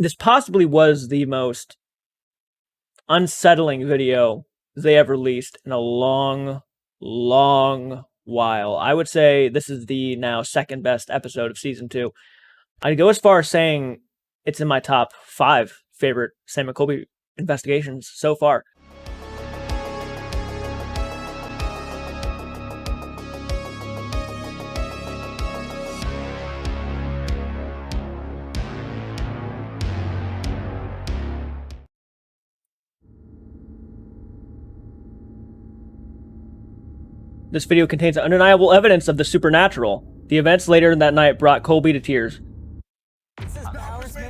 this possibly was the most unsettling video they have released in a long while. I would say this is the now second best episode of season 2. I'd go as far as saying it's in my top 5 favorite Sam and Colby investigations so far. This video contains undeniable evidence of the supernatural. The events later that night brought Colby to tears.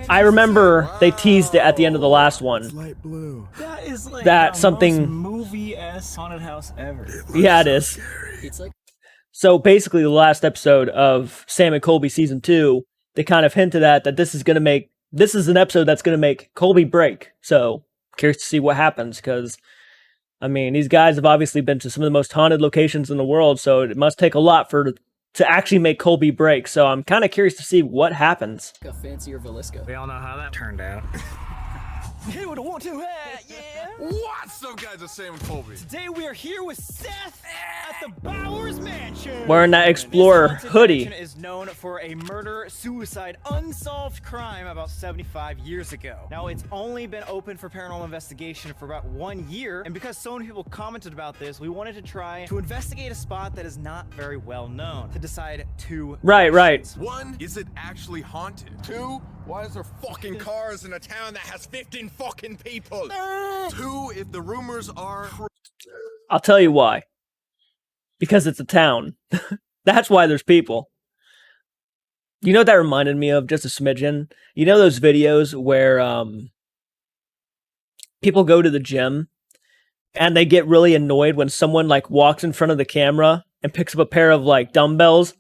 I remember they teased it at the end of the last one. Light blue. That is like that the something most movie-esque haunted house ever. Yeah, it is. It's like So basically, the last episode of Sam and Colby season 2, they kind of hinted at that this is an episode that's gonna make Colby break. So curious to see what happens, because I mean, these guys have obviously been to some of the most haunted locations in the world, so it must take a lot to actually make Colby break. So I'm kind of curious to see what happens. a fancier Velisco. We all know how that turned out. Hey, with a 1, 2, hat, yeah! What's up, guys? It's Sam and Colby. Today we are here with Seth at the Bowers Mansion. Wearing that Explorer This haunted hoodie. mansion is known for a murder-suicide unsolved crime about 75 years ago. Now, it's only been open for paranormal investigation for about 1 year, and because so many people commented about this, we wanted to try to investigate a spot that is not very well known to decide 2 Right. questions. 1, is it actually haunted? 2, why is there fucking cars in a town that has 15 fucking people? 2, if the rumors are I'll tell you why. Because it's a town. That's why there's people. You know what that reminded me of, just a smidgen? You know those videos where people go to the gym and they get really annoyed when someone like walks in front of the camera and picks up a pair of like dumbbells,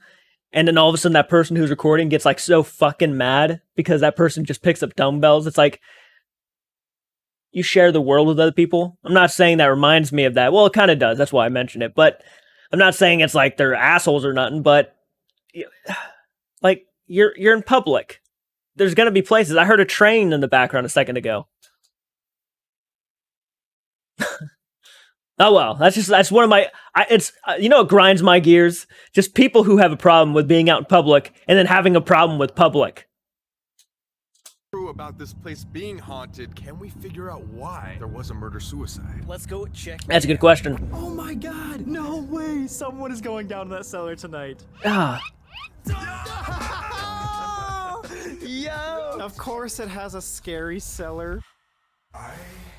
and then all of a sudden that person who's recording gets like so fucking mad because that person just picks up dumbbells. It's like, you share the world with other people. I'm not saying that reminds me of that. Well, it kind of does. That's why I mentioned it. But I'm not saying it's like they're assholes or nothing. But like you're in public. There's gonna be places. I heard a train in the background a second ago. Oh well, that's one of my. You know, it grinds my gears. Just people who have a problem with being out in public and then having a problem with public. true about this place being haunted, can we figure out why there was a murder-suicide? Let's go check. That's a good question. Oh my god, no way! Someone is going down to that cellar tonight. Ah. Yo! Of course it has a scary cellar. I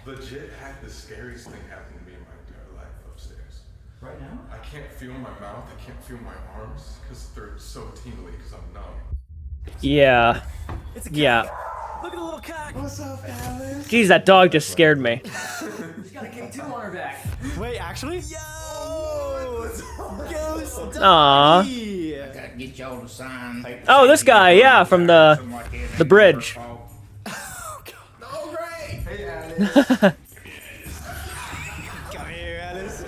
legit had the scariest thing happen to me in my entire life upstairs. Right now? I can't feel my mouth, I can't feel my arms, because they're so tingly because I'm numb. Yeah. It's a cat. Yeah. Look at the little cock. What's up, Alice? Geez, that dog just scared me. She's got a K2 on her back. Wait, actually? Yo! Ghost Aw. Gotta get y'all to sign. Oh, this guy, yeah, from the bridge. Oh, great! Hey, Alice. Come here, Alice.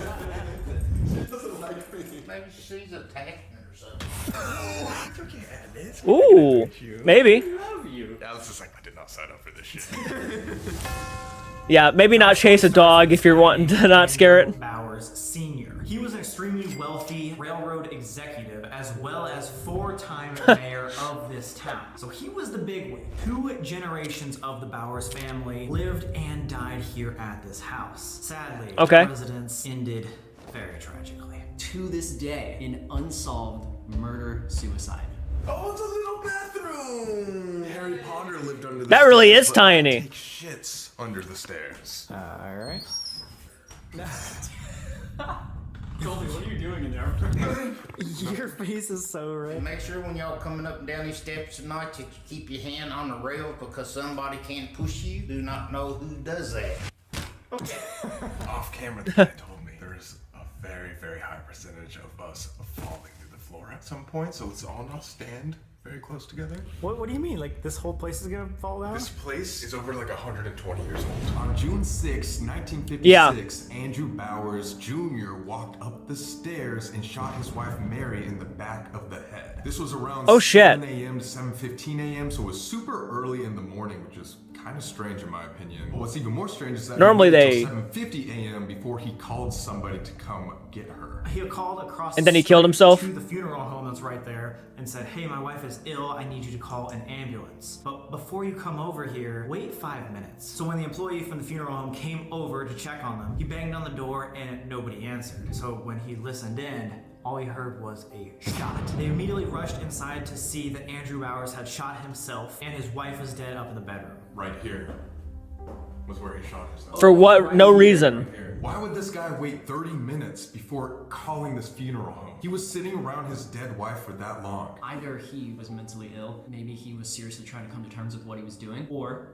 She doesn't like me. Maybe she's attacking or something. It's okay, Alice. Ooh, maybe. Alice is like, I did not sign up for this shit. Yeah, maybe not chase a dog if you're wanting to not scare it. Bowers Sr. He was an extremely wealthy railroad executive as well as 4-time mayor of this town. So he was the bigwig. 2 generations of the Bowers family lived and died here at this house. Sadly, Okay. the residence ended very tragically. To this day, an unsolved murder-suicide. Oh, it's a little bathroom! Harry Potter lived under the That really stairs, is but I tiny. take shits under the stairs. Alright. Colby, what are you doing in there? Your face is so red. Make sure when y'all coming up and down these steps tonight that you keep your hand on the rail because somebody can't push you. Do not know who does that. Off camera, the guy told me there's a very, very high percentage of us falling through the floor at some point, so let's all now stand very close together. What do you mean? Like this whole place is gonna fall down? This place is over like 120 years old. On June 6, 1956, Yeah. Andrew Bowers Jr. walked up the stairs and shot his wife Mary in the back of the head. This was around Oh, shit. 7 a.m. to 7:15 a.m., so it was super early in the morning, which is kind of strange in my opinion. But what's even more strange is that Normally he waited they- till 7:50 a.m. before he called somebody to come get her. He called across And then he the killed street himself? to the funeral home that's right there and said, hey, my wife is ill. I need you to call an ambulance. But before you come over here, wait 5 minutes. So when the employee from the funeral home came over to check on them, he banged on the door and nobody answered. So when he listened in, all he heard was a shot. They immediately rushed inside to see that Andrew Bowers had shot himself and his wife was dead up in the bedroom. Right here was where he shot himself. For what? No reason. Why would this guy wait 30 minutes before calling this funeral home? He was sitting around his dead wife for that long. Either he was mentally ill, maybe he was seriously trying to come to terms with what he was doing, or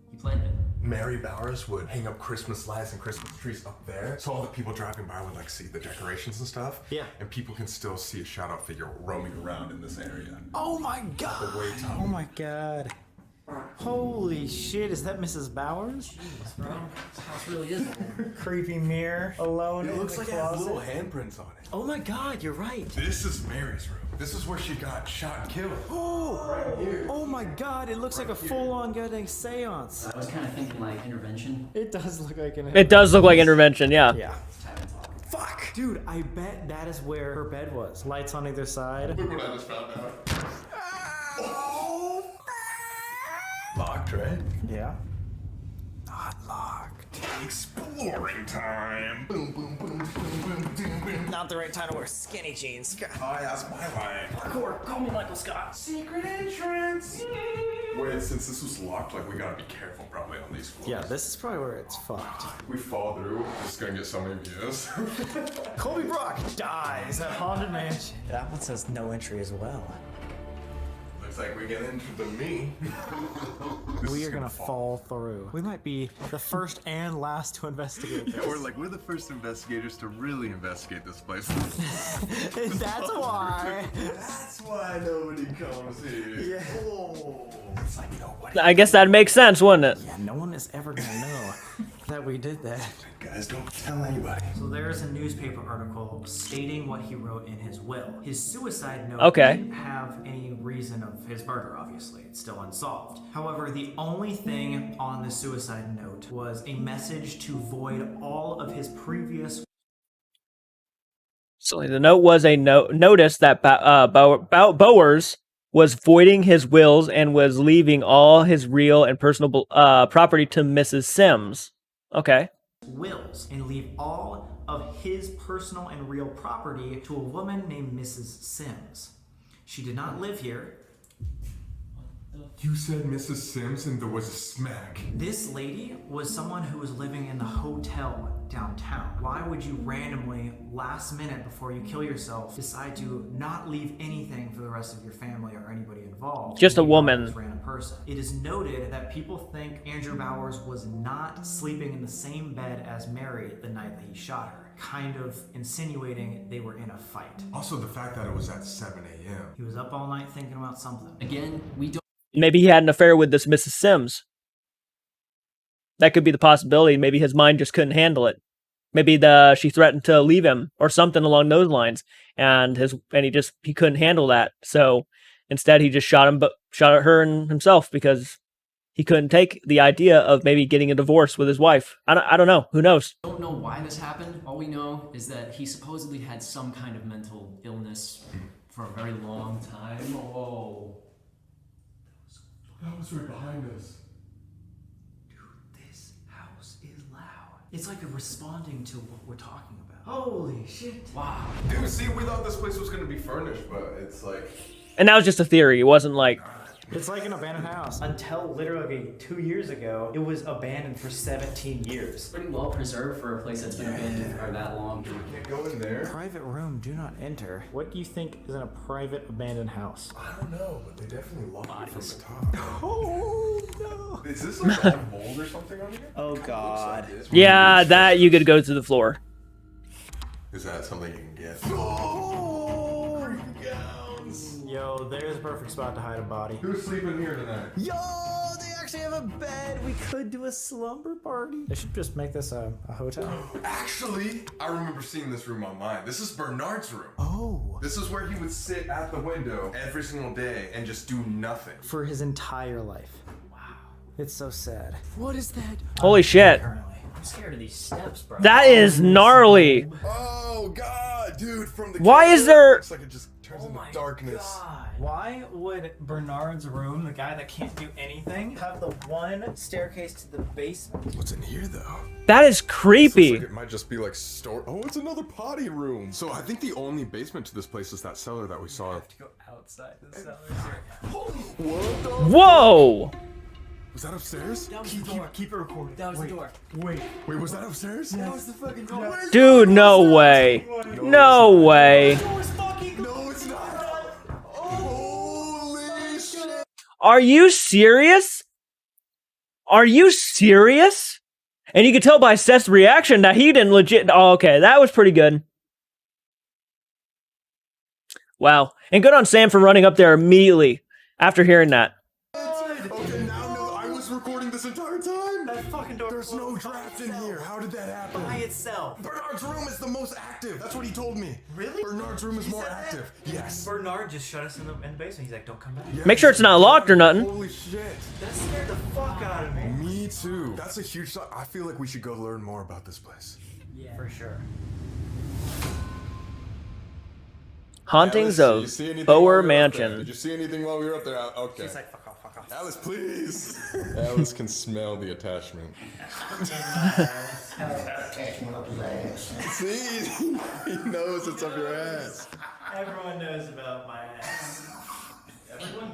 he planned it. Mary Bowers would hang up Christmas lights and Christmas trees up there, so all the people driving by would like see the decorations and stuff. Yeah. And people can still see a shadow figure roaming around in this area. Oh my god! The way top. Oh my god! Holy shit! Is that Mrs. Bowers? Jesus, bro. This house really is old. Creepy mirror, alone It in looks the like it has closet. little handprints on it. Oh my god! You're right. This is Mary's room. This is where she got shot and killed. Oh my god! It looks like a full-on goddamn seance. I was kind of thinking like intervention. It does look like an. It does look like intervention, yeah. Yeah. Fuck! Dude, I bet that is where her bed was. Lights on either side. Look what I just found out. Locked, right? Yeah. Not locked. Exploring time. Boom, boom, boom, boom, boom, boom, boom. Not the right time to wear skinny jeans. Oh, that's my line. Parkour, call me Michael Scott. Secret entrance. Wait, since this was locked, like we gotta be careful probably on these floors. Yeah, this is probably where it's fucked. If we fall through, this is gonna get so many views. Colby Brock dies at Haunted Mansion. That one says no entry as well. Looks like we get into the me. We are gonna fall through. We might be the first and last to investigate this. We're the first investigators to really investigate this place. That's why. That's why nobody comes here. Yeah. Oh, it's like nobody. I guess that makes sense, wouldn't it? Yeah, no one is ever gonna know that we did that. Guys, don't tell anybody. So there's a newspaper article stating what he wrote in his will. His suicide note Okay. didn't have any reason of his murder, obviously. It's still unsolved. However, the only thing on the suicide note was a message to void all of his previous So the note was a notice that Bowers was voiding his wills and was leaving all his real and personal property to Mrs. Sims. Okay. wills and leave all of his personal and real property to a woman named Mrs. Sims. She did not live here. You said Mrs. Sims and there was a smack. This lady was someone who was living in the hotel downtown. Why would you randomly, last minute before you kill yourself, decide to not leave anything for the rest of your family or anybody involved? Just a Leave woman. this random person. It is noted that people think Andrew Bowers was not sleeping in the same bed as Mary the night that he shot her, kind of insinuating they were in a fight. Also, the fact that it was at 7 a.m. He was up all night thinking about something. Again, we don't Maybe he had an affair with this Mrs. Sims. That could be the possibility. Maybe his mind just couldn't handle it. Maybe she threatened to leave him or something along those lines, and he couldn't handle that. So instead, he just shot at her and himself because he couldn't take the idea of maybe getting a divorce with his wife. I don't know. Who knows? know why this happened. All we know is that he supposedly had some kind of mental illness for a very long time. Oh. That was right behind us. This house is loud. It's like they're responding to what we're talking about. Holy shit. Wow. Dude, see, we thought this place was gonna be furnished, but it's like... And that was just a theory. It wasn't like... It's like an abandoned house. Until literally 2 years ago, it was abandoned for 17 years. Pretty well preserved for a place that's been abandoned for that long. Can't go in there. Private room, do not enter. What do you think is in a private abandoned house? I don't know, but they definitely locked it from the top. Oh no! Is this like all mold or something on here? Oh god. Yeah, that you could go through the floor. Is that something you can get? Oh, creepy gowns. Yo, So there's a perfect spot to hide a body. Who's sleeping here tonight? Yo, they actually have a bed. We could do a slumber party. They should just make this a hotel. Actually, I remember seeing this room online. This is Bernard's room. Oh. This is where he would sit at the window every single day and just do nothing. For his entire life. Wow. It's so sad. What is that? Holy shit. I'm scared of these steps, bro. That is gnarly. Oh god, dude, from the Why camera, is there- looks like it just turns into darkness. God. Why would Bernard's room, the guy that can't do anything, have the one staircase to the basement? What's in here though? That is This creepy. looks like it might just be like store. Oh, it's another potty room. So I think the only basement to this place is that cellar that we saw. Go outside the cellar. Whoa. Was that upstairs? That was the door. Keep it recorded. That was the door. Wait, was that upstairs? That was the fucking door. Dude, no way. No way. No, it's not. Holy shit. Are you serious? Are you serious? And you could tell by Seth's reaction that he didn't legit. Oh, okay, that was pretty good. Wow. And good on Sam for running up there immediately after hearing that. Okay, now no, I was recording this entire time. That fucking door. There's no draft in here. How did that happen? By itself. Bernard's room is the most active. That's what he told me. Really? Bernard's room is more active. Yes. Bernard just shut us in the basement. He's like, don't come back. Yes. Make sure it's not locked or nothing. Holy shit. That scared the fuck out of me. Me too. That's a huge shock. I feel like we should go learn more about this place. Yeah. For sure. Hauntings Alice, you of see anything Bower while we were up there? Mansion. Did you see anything while we were up there? Okay. He's like, fuck off, fuck off. Alice, please. Alice can smell the attachment. Attachment up his ass. See? He knows it's up your ass. Everyone knows about my ass. Everyone?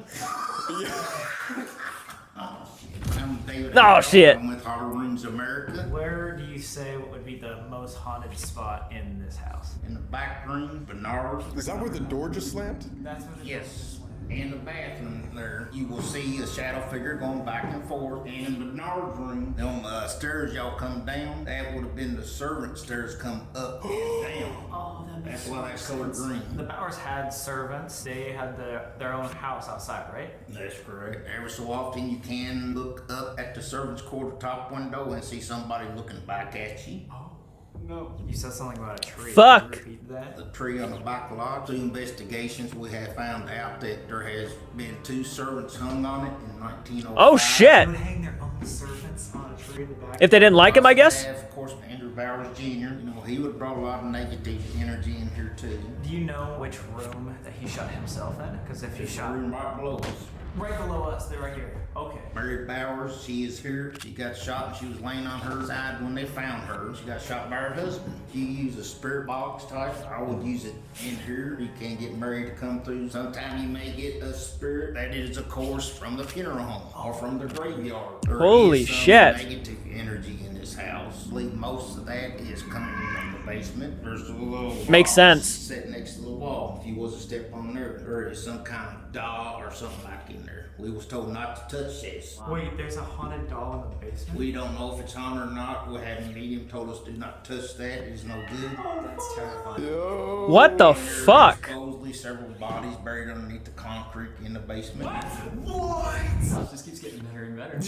I'm David. Oh, shit. I'm with Horror Rooms America. Where do you say what would be the most haunted spot in this house? In the back room, Bernard's. Is that where the door just slammed? That's what it is. Yes. In the bathroom there, you will see a shadow figure going back and forth. And in Bernard's room, on the stairs y'all come down, that would have been the servant stairs come up and down. Oh, that makes That's why that's colored green. The Bowers had servants. They had their own house outside, right? That's correct. Every so often you can look up at the servant's quarter top window and see somebody looking back at you. No. You said something about a tree. Fuck. Can you repeat that? The tree on the back lot. Through investigations, we have found out that there has been 2 servants hung on it in 1905. Oh, shit. They would hang their own servants on a tree in the back. If they didn't like him, I guess. Have, of course, Andrew Bowers Jr. You know, he would have brought a lot of negative energy in here too. Do you know which room that he shot himself in? Because if he This shot room right below us. right below us, they're right here. Okay. Mary Bowers, she is here. She got shot and she was laying on her side when they found her. She got shot by her husband. She used a spirit box type. I would use it in here. You can't get Mary to come through. Sometime you may get a spirit that is, of course, from the funeral home or from the graveyard. There Holy is some shit. negative energy in this house. I believe most of that is coming from the basement. There's a little Makes box sense. sitting next to the wall. If you was to step on there is some kind of doll or something like in there. We was told not to touch this. Wait, there's a haunted doll in the basement? We don't know if it's on or not. We had a medium told us do not touch that. It's no good. Oh, that's terrifying. Yo. What the There's fuck? supposedly several bodies buried underneath the concrete in the basement. It just keeps getting better and better.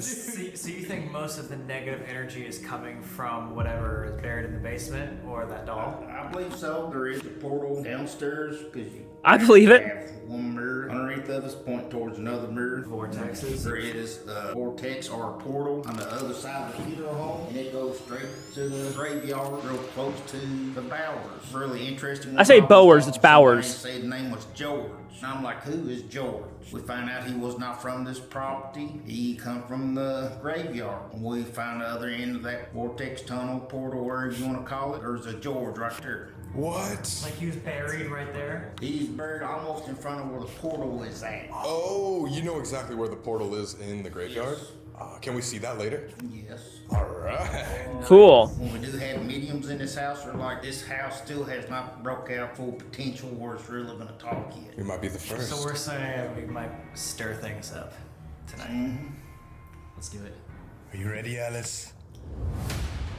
So you think most of the negative energy is coming from whatever is buried in the basement or that doll? I believe so. There is a portal downstairs because you I believe it. have one mirror underneath of us point towards another mirror. Vortexes? There is a vortex or a portal on the other side of the funeral home, and it goes straight to the graveyard, real close to the Bowers. Really interesting. I say Bowers, it's Bowers. Somebody said the name was George. And I'm like, who is George? We found out he was not from this property. He come from the graveyard. We found the other end of that vortex tunnel, portal, wherever you want to call it. There's a George right there. What? Like he was buried right there? He's buried almost in front of where the portal is at. Oh, you know exactly where the portal is in the graveyard? Can we see that later? Yes. Alright. Cool. When we do have mediums in this house, or like this house still has not broke out full potential where it's really gonna talk yet. We might be the first. So we're saying we might stir things up tonight. Let's do it. Are you ready, Alice?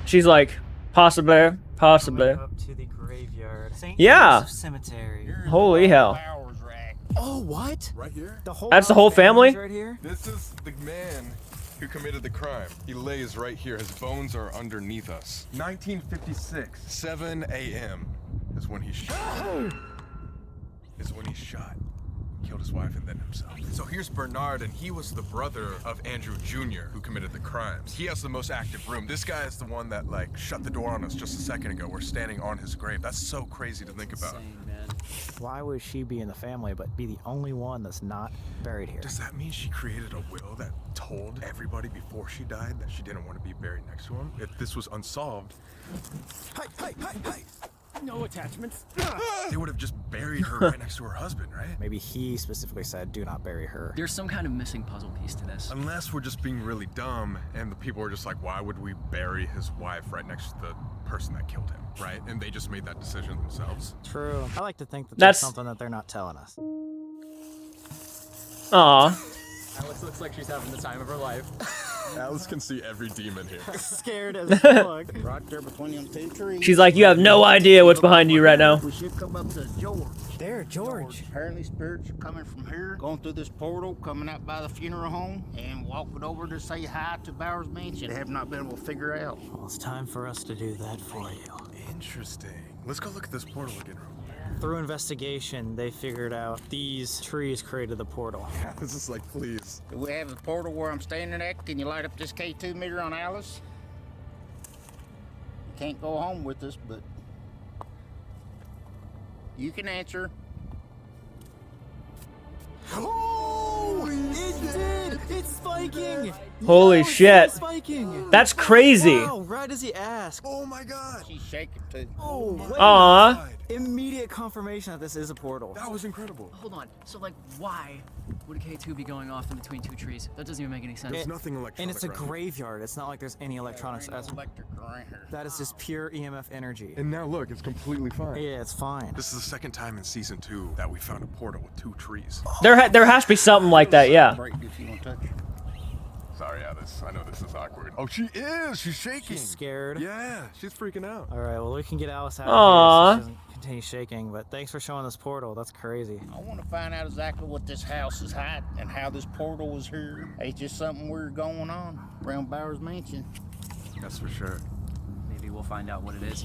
She's like, possibly, possibly. Up to the graveyard. St. Yeah. Joseph Cemetery. Holy hell. Bowers rack. Oh, what? Right here? That's the whole family? Right here? This is the man who committed the crime. He lays right here. His bones are underneath us. 1956, 7 a.m. is when he shot. Killed his wife and then himself. So here's Bernard, and he was the brother of Andrew Jr., who committed the crimes. He has the most active room. This guy is the one that, like, shut the door on us just a second ago. We're standing on his grave. That's so crazy to think about. Insane, man. Why would she be in the family but be the only one that's not buried here? Does that mean she created a will that told everybody before she died that she didn't want to be buried next to him? If this was unsolved, hey. No attachments. They would have just buried her right next to her husband, right? Maybe he specifically said, do not bury her. There's some kind of missing puzzle piece to this. Unless we're just being really dumb and the people are just like, why would we bury his wife right next to the person that killed him, right? And they just made that decision themselves. True. I like to think that That's- there's something that they're not telling us. Aw. Alice looks like she's having the time of her life. Alice can see every demon here. Scared as fuck. Right there between them two trees. She's like, you have no idea what's behind you right now. We should come up to George. There, George. Apparently spirits are coming from here, going through this portal, coming out by the funeral home, and walking over to say hi to Bowers Mansion. They have not been able to figure out. Well, it's time for us to do that for you. Interesting. Let's go look at this portal again. Through investigation, they figured out these trees created the portal. Yeah, this is like, please. Do we have the portal where I'm standing at? Can you light up this K2 meter on Alice? You can't go home with us, but you can answer. Oh, it did! It's spiking! Holy It's shit. spiking! That's crazy. Wow, right as he asked. Oh my god. She's shaking too. Oh, wait. Aw. Immediate confirmation that this is a portal. That was incredible. Hold on. So, like, why would a K2 be going off in between two trees? That doesn't even make any sense. There's nothing electronic. And it's a around it. graveyard. It's not like there's any electronics. There ain't no electric around here. That is just pure EMF energy. And now look, it's completely fine. Yeah, it's fine. This is the second time in season 2 that we found a portal with 2 trees. There has to be something like that, yeah. Break if you want to touch it. Sorry, Alice. I know this is awkward. Oh, she is. She's shaking. She's scared. Yeah, she's freaking out. All right, well, we can get Alice out Aw. of here so she doesn't continue shaking, but thanks for showing this portal. That's crazy. I want to find out exactly what this house is hiding and how this portal was here. It's just something weird going on around Bowers Mansion. That's for sure. Maybe we'll find out what it is.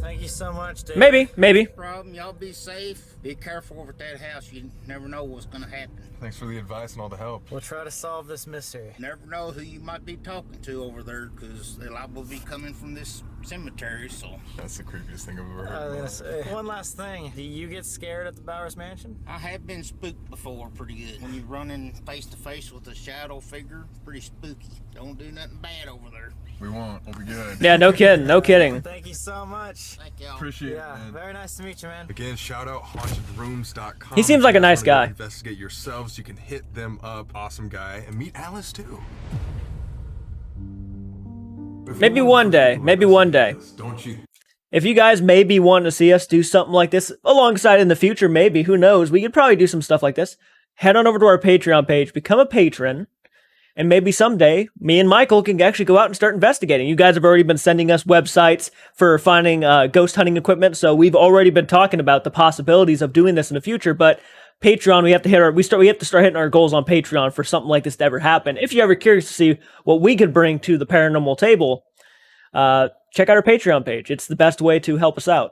Thank you so much, Dave. Maybe. Problem, y'all be safe. Be careful over at that house. You never know what's gonna happen. Thanks for the advice and all the help. We'll try to solve this mystery. Never know who you might be talking to over there, because they're liable to be coming from this cemetery, so. That's the creepiest thing I've ever I heard. was gonna say, one last thing. Do you get scared at the Bowers Mansion? I have been spooked before pretty good. When you're running face to face with a shadow figure, pretty spooky. Don't do nothing bad over there. We won't. We'll be good. Yeah, no kidding. No kidding. Thank you so much. Thank y'all. Appreciate it, Yeah, man. very nice to meet you, man. Again, shout out hauntedrooms.com. He seems like a nice If you guys guy. wanna go Investigate yourselves. You can hit them up. Awesome guy. And meet Alice too. Maybe one day. Maybe one day. Don't you? If you guys maybe want to see us do something like this alongside in the future, maybe, who knows, we could probably do some stuff like this. Head on over to our Patreon page, become a patron, and maybe someday me and Michael can actually go out and start investigating. You guys have already been sending us websites for finding ghost hunting equipment, so we've already been talking about the possibilities of doing this in the future, but Patreon, we have to start hitting our goals on Patreon for something like this to ever happen. If you're ever curious to see what we could bring to the paranormal table, check out our Patreon page. It's the best way to help us out.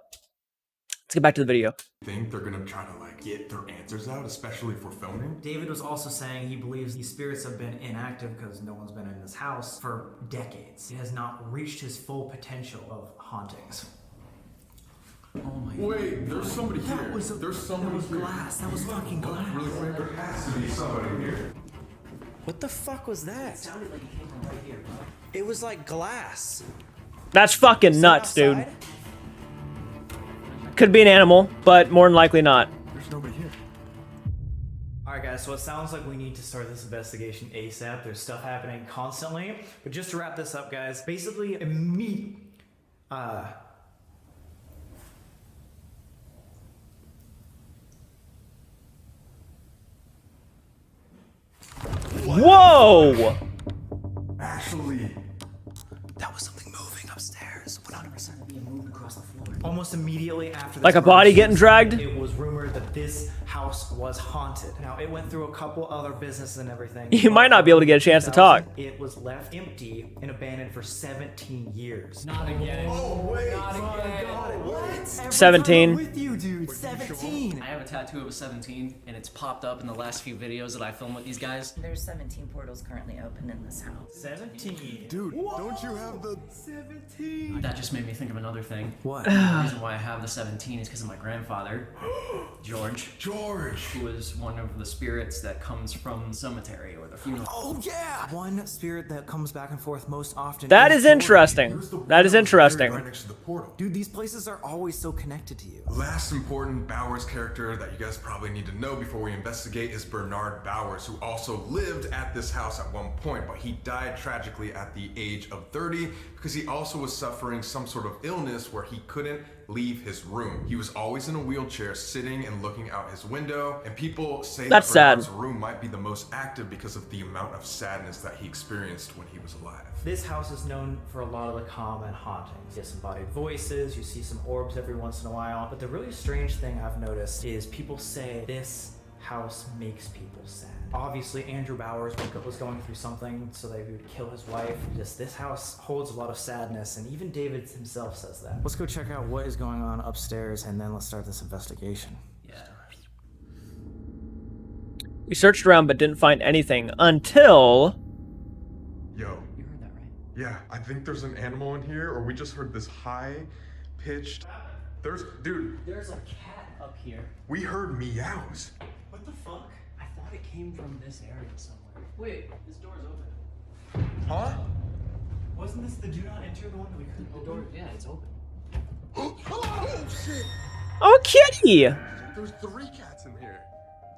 Let's get back to the video. Think they're gonna try to like get their answers out, especially if we're filming? David was also saying he believes these spirits have been inactive because no one's been in this house for decades. It has not reached his full potential of hauntings. Oh my god. Wait, there's somebody here. There's somebody here. Glass. That was fucking glass. Really quick, there has to be somebody here. What the fuck was that? It sounded like it came from right here, bro. It was like glass. That's fucking nuts, dude. Outside? Could be an animal, but more than likely not. There's nobody here. Alright guys, so it sounds like we need to start this investigation ASAP. There's stuff happening constantly. But just to wrap this up, guys, basically Whoa! Actually, that was something moving upstairs. 100% being moved across the floor. Almost immediately after this Like a body murder getting dragged? it was rumored that this house was haunted. Now, it went through a couple other businesses and everything. You might not be able to get a chance to talk. It was left empty and abandoned for 17 years. Not again. Oh, wait. Not again. What? 17. With you, dude. 17. I have a tattoo of a 17, and it's popped up in the last few videos that I filmed with these guys. There's 17 portals currently open in this house. 17. Dude, don't you have the 17. That just made me think of another thing. What? The reason why I have the 17 is because of my grandfather, George, who is one of the spirits that comes from the cemetery or the funeral. Oh, yeah! One spirit that comes back and forth most often. That is George. interesting. That is interesting. Right next to the portal. Dude, these places are always so connected to you. Last important Bowers character that you guys probably need to know before we investigate is Bernard Bowers, who also lived at this house at one point, but he died tragically at the age of 30 because he also was suffering some sort of illness where he couldn't leave his room. He was always in a wheelchair, sitting and looking out his window, and people say That's that Bernard's sad. room might be the most active because of the amount of sadness that he experienced when he was alive. This house is known for a lot of the common hauntings. Disembodied voices, you see some orbs every once in a while, but the really strange thing I've noticed is people say this house makes people sad. Obviously, Andrew Bowers was going through something, so that he would kill his wife. Just this house holds a lot of sadness, and even David himself says that. Let's go check out what is going on upstairs, and then let's start this investigation. Yeah. We searched around but didn't find anything until... Yo. You heard that, right? Yeah, I think there's an animal in here, or we just heard this high-pitched... Dude, There's a cat up here. we heard meows. What the fuck? I thought it came from this area somewhere. Wait, this door's open. Huh? Wasn't this the do not enter, the one that we couldn't The door, yeah, it's open. Oh, shit! Oh, kitty! There's 3 cats in here.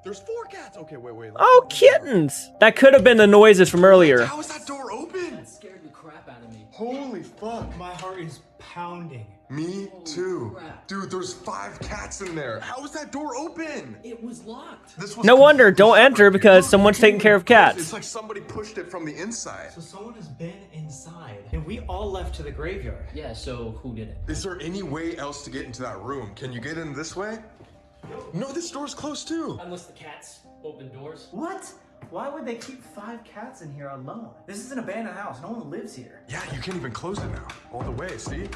There's 4 cats! Okay, wait. Oh, kittens! That could have been the noises from earlier. How is that door open? That scared the crap out of me. Holy fuck. My heart is pounding. Me too. crap. Dude, there's 5 cats in there. How is that door open? It was locked. This was No wonder, don't enter because someone's taking care of It's cats. like somebody pushed it from the inside. So someone has been inside, and we all left to the graveyard. Yeah, so who did it? Is there any way else to get into that room? Can you get in this way? No, this door's closed too. Unless the cats open doors. What? Why would they keep 5 cats in here alone? This is an abandoned house. No one lives here. Yeah, you can't even close it now. All the way, see?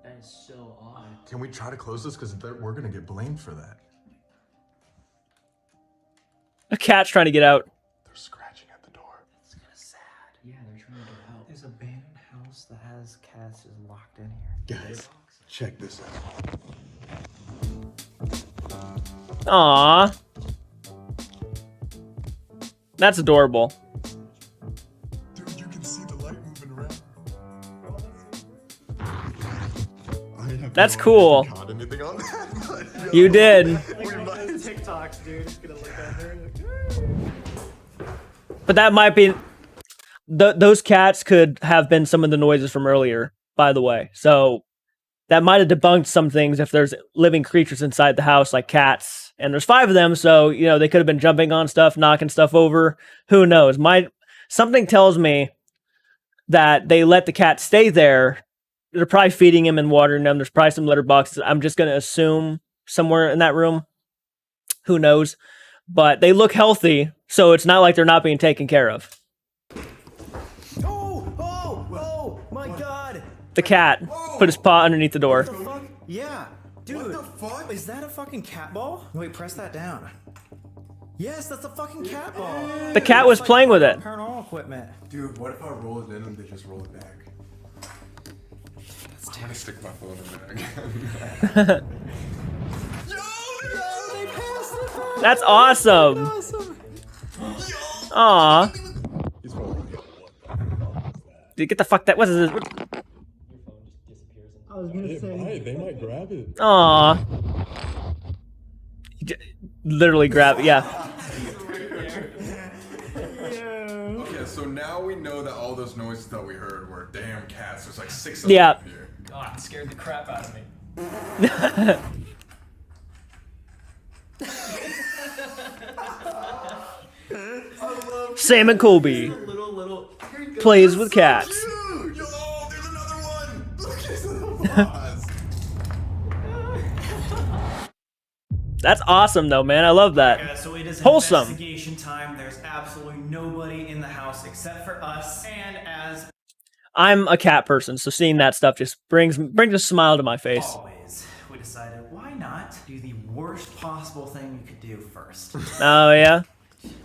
That is so odd. Can we try to close this? Because we're gonna get blamed for that. A cat's trying to get out. They're scratching at the door. It's kind of sad. Yeah, they're trying to get out. There's an abandoned house that has cats just locked in here. Guys, check this out. Aww. That's adorable. Dude, you can see the light moving around. That's cool. Caught anything on that? But, You did. TikToks, dude. Just gonna look at her. But that might be... those cats could have been some of the noises from earlier, by the way. So that might have debunked some things if there's living creatures inside the house, like cats. And there's 5 of them, so, you know, they could have been jumping on stuff, knocking stuff over. Who knows? Something tells me that they let the cat stay there. They're probably feeding him and watering them. There's probably some litter boxes. I'm just going to assume somewhere in that room. Who knows? But they look healthy, so it's not like they're not being taken care of. Oh, my God. The cat put his paw underneath the door. What the fuck? Yeah. Dude. What the fuck? Is that a fucking cat ball? Wait, press that down. Yes, that's a fucking cat ball. The cat was playing with it. Paranormal equipment. Dude, what if I roll it in and they just roll it back? I'm gonna stick my phone in there again. That's awesome. Aw. He's rolling. Dude, get the fuck that. What is this? They might grab it. Aw. Literally grab it, yeah. Okay, so now we know that all those noises that we heard were damn cats. There's like 6 of Yeah. them here. God, it scared the crap out of me. Sam and Colby. Little. Here you go. plays with cats. Cute. Yo, there's another one. Look at his little paws. That's awesome, though, man. I love that. Yeah, so it is Wholesome. investigation time. There's absolutely nobody in the house except for us. And as I'm a cat person, so seeing that stuff just brings a smile to my face. always, we decided why not do the worst possible thing we could do first. Oh, yeah?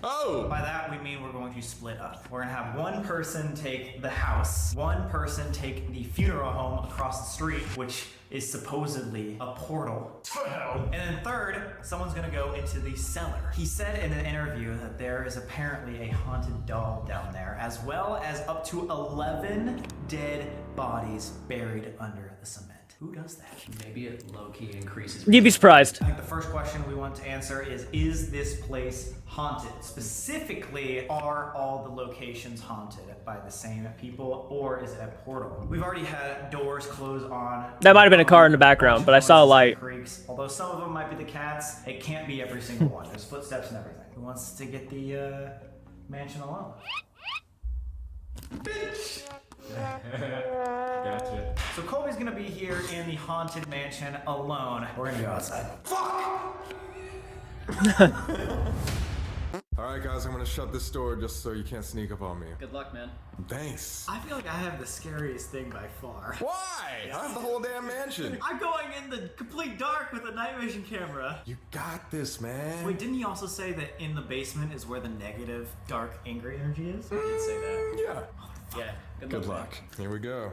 Oh. By that, we mean we're going to split up. We're going to have one person take the house, one person take the funeral home across the street, which is supposedly a portal to hell. And then third, someone's going to go into the cellar. He said in an interview that there is apparently a haunted doll down there, as well as up to 11 dead bodies buried under the cement. Who does that? Maybe it low-key increases. You'd be surprised. I think the first question we want to answer is this place haunted? Specifically, are all the locations haunted by the same people, or is it a portal? We've already had doors close on. That might have been a car in the background, but I saw a light. Creaks. Although some of them might be the cats, it can't be every single one. There's footsteps and everything. Who wants to get the mansion alone? Bitch! Gotcha. So Colby's gonna be here in the haunted mansion alone. We're gonna go outside. Alright guys, I'm gonna shut this door just so you can't sneak up on me. Good luck, man. Thanks. I feel like I have the scariest thing by far. Why? I have the whole damn mansion. I'm going in the complete dark with a night vision camera. You got this, man. Wait, didn't he also say that in the basement is where the negative, dark, angry energy is? He did say that. Yeah. Yeah. Good luck. Here we go.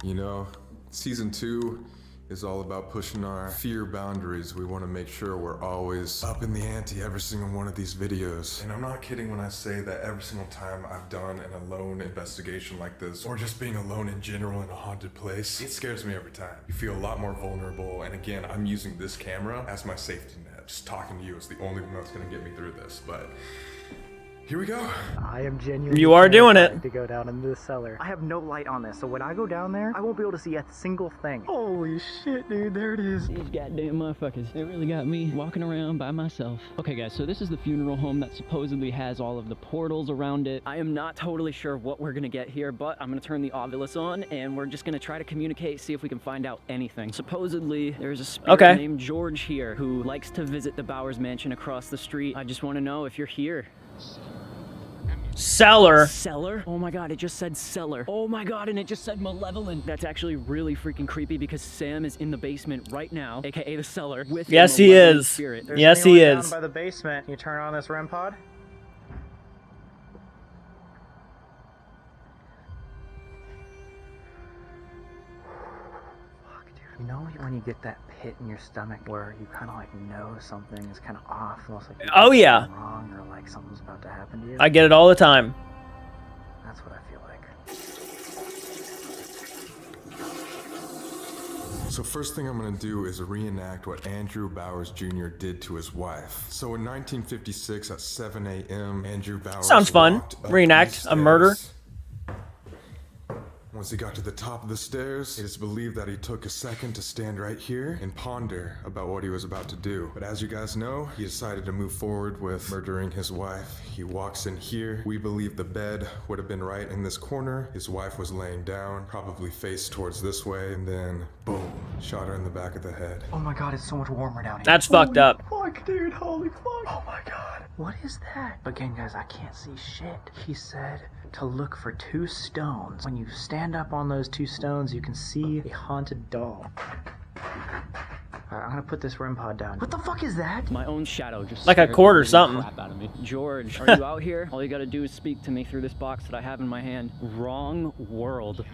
You know, season 2 is all about pushing our fear boundaries. We want to make sure we're always up in the ante every single one of these videos. And I'm not kidding when I say that every single time I've done an alone investigation like this, or just being alone in general in a haunted place, it scares me every time. You feel a lot more vulnerable, and again, I'm using this camera as my safety net. Just talking to you is the only one that's gonna get me through this, but here we go. I am genuinely. You are doing it. To go down into the cellar. I have no light on this, so when I go down there, I won't be able to see a single thing. Holy shit, dude! There it is. These goddamn motherfuckers. They really got me walking around by myself. Okay, guys, so this is the funeral home that supposedly has all of the portals around it. I am not totally sure what we're gonna get here, but I'm gonna turn the Ovilus on, and we're just gonna try to communicate, see if we can find out anything. Supposedly, there's a spirit named George here who likes to visit the Bowers Mansion across the street. I just want to know if you're here. Cellar. Cellar? Oh my god, it just said cellar. Oh my god, and it just said malevolent. That's actually really freaking creepy because Sam is in the basement right now, aka the cellar, with Yes, a he malevolent is. spirit. Yes, he is. Down by the basement. You turn on this REM pod. You know when you get that pit in your stomach where you kind of like know something is kind of off, almost like Oh, yeah. wrong or like something's about to happen to you? I get it all the time. That's what I feel like. So first thing I'm gonna do is reenact what Andrew Bowers Jr. did to his wife. So in 1956 at 7 a.m., Andrew Bowers Sounds fun. walked up Reenact these a murder. stairs. Once he got to the top of the stairs, it is believed that he took a second to stand right here and ponder about what he was about to do. But as you guys know, he decided to move forward with murdering his wife. He walks in here. We believe the bed would have been right in this corner. His wife was laying down, probably face towards this way, and then boom, shot her in the back of the head. Oh my god, it's so much warmer down here. That's fucked up. Fuck, dude, holy fuck. Oh my god. What is that? Again, guys, I can't see shit. He said to look for 2 stones. When you stand up on those 2 stones, you can see a haunted doll. Alright, I'm gonna put this REM pod down. What the fuck is that? My own shadow just Like a scared cord or the something. crap out of me. George, are you out here? All you gotta do is speak to me through this box that I have in my hand. Wrong world.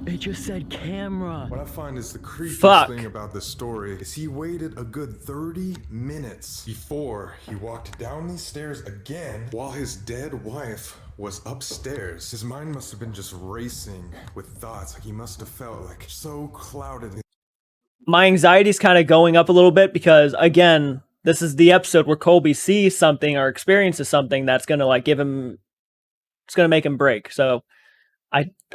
It just said camera. What I find is the creepiest Fuck. thing about this story is he waited a good 30 minutes before he walked down these stairs again while his dead wife was upstairs. His mind must have been just racing with thoughts. Like he must have felt like so clouded. My anxiety's kind of going up a little bit because, again, this is the episode where Colby sees something or experiences something that's going to like give him, it's going to make him break. So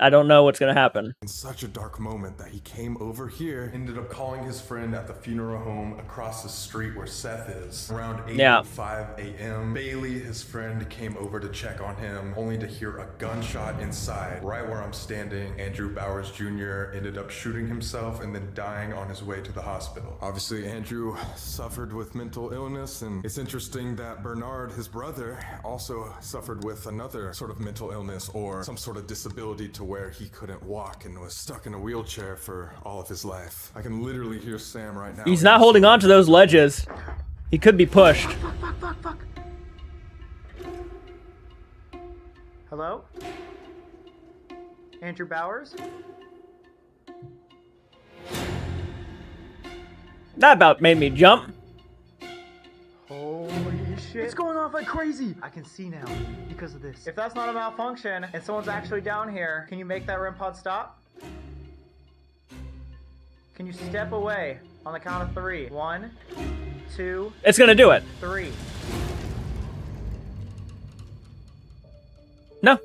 I don't know what's gonna happen. In such a dark moment that he came over here, ended up calling his friend at the funeral home across the street where Seth is. Around 8:05 a.m., Bailey, his friend, came over to check on him, only to hear a gunshot inside. Right where I'm standing, Andrew Bowers Jr. ended up shooting himself and then dying on his way to the hospital. Obviously, Andrew suffered with mental illness, and it's interesting that Bernard, his brother, also suffered with another sort of mental illness or some sort of disability to where he couldn't walk and was stuck in a wheelchair for all of his life. I can literally hear Sam right now. He's not holding on to those ledges. He could be pushed. Fuck. Hello? Andrew Bowers? That about made me jump. Holy shit. It's going off like crazy. I can see now because of this. If that's not a malfunction and someone's actually down here, can you make that REM pod stop? Can you step away on the count of 3? 1, 2. It's gonna do it. 3. No.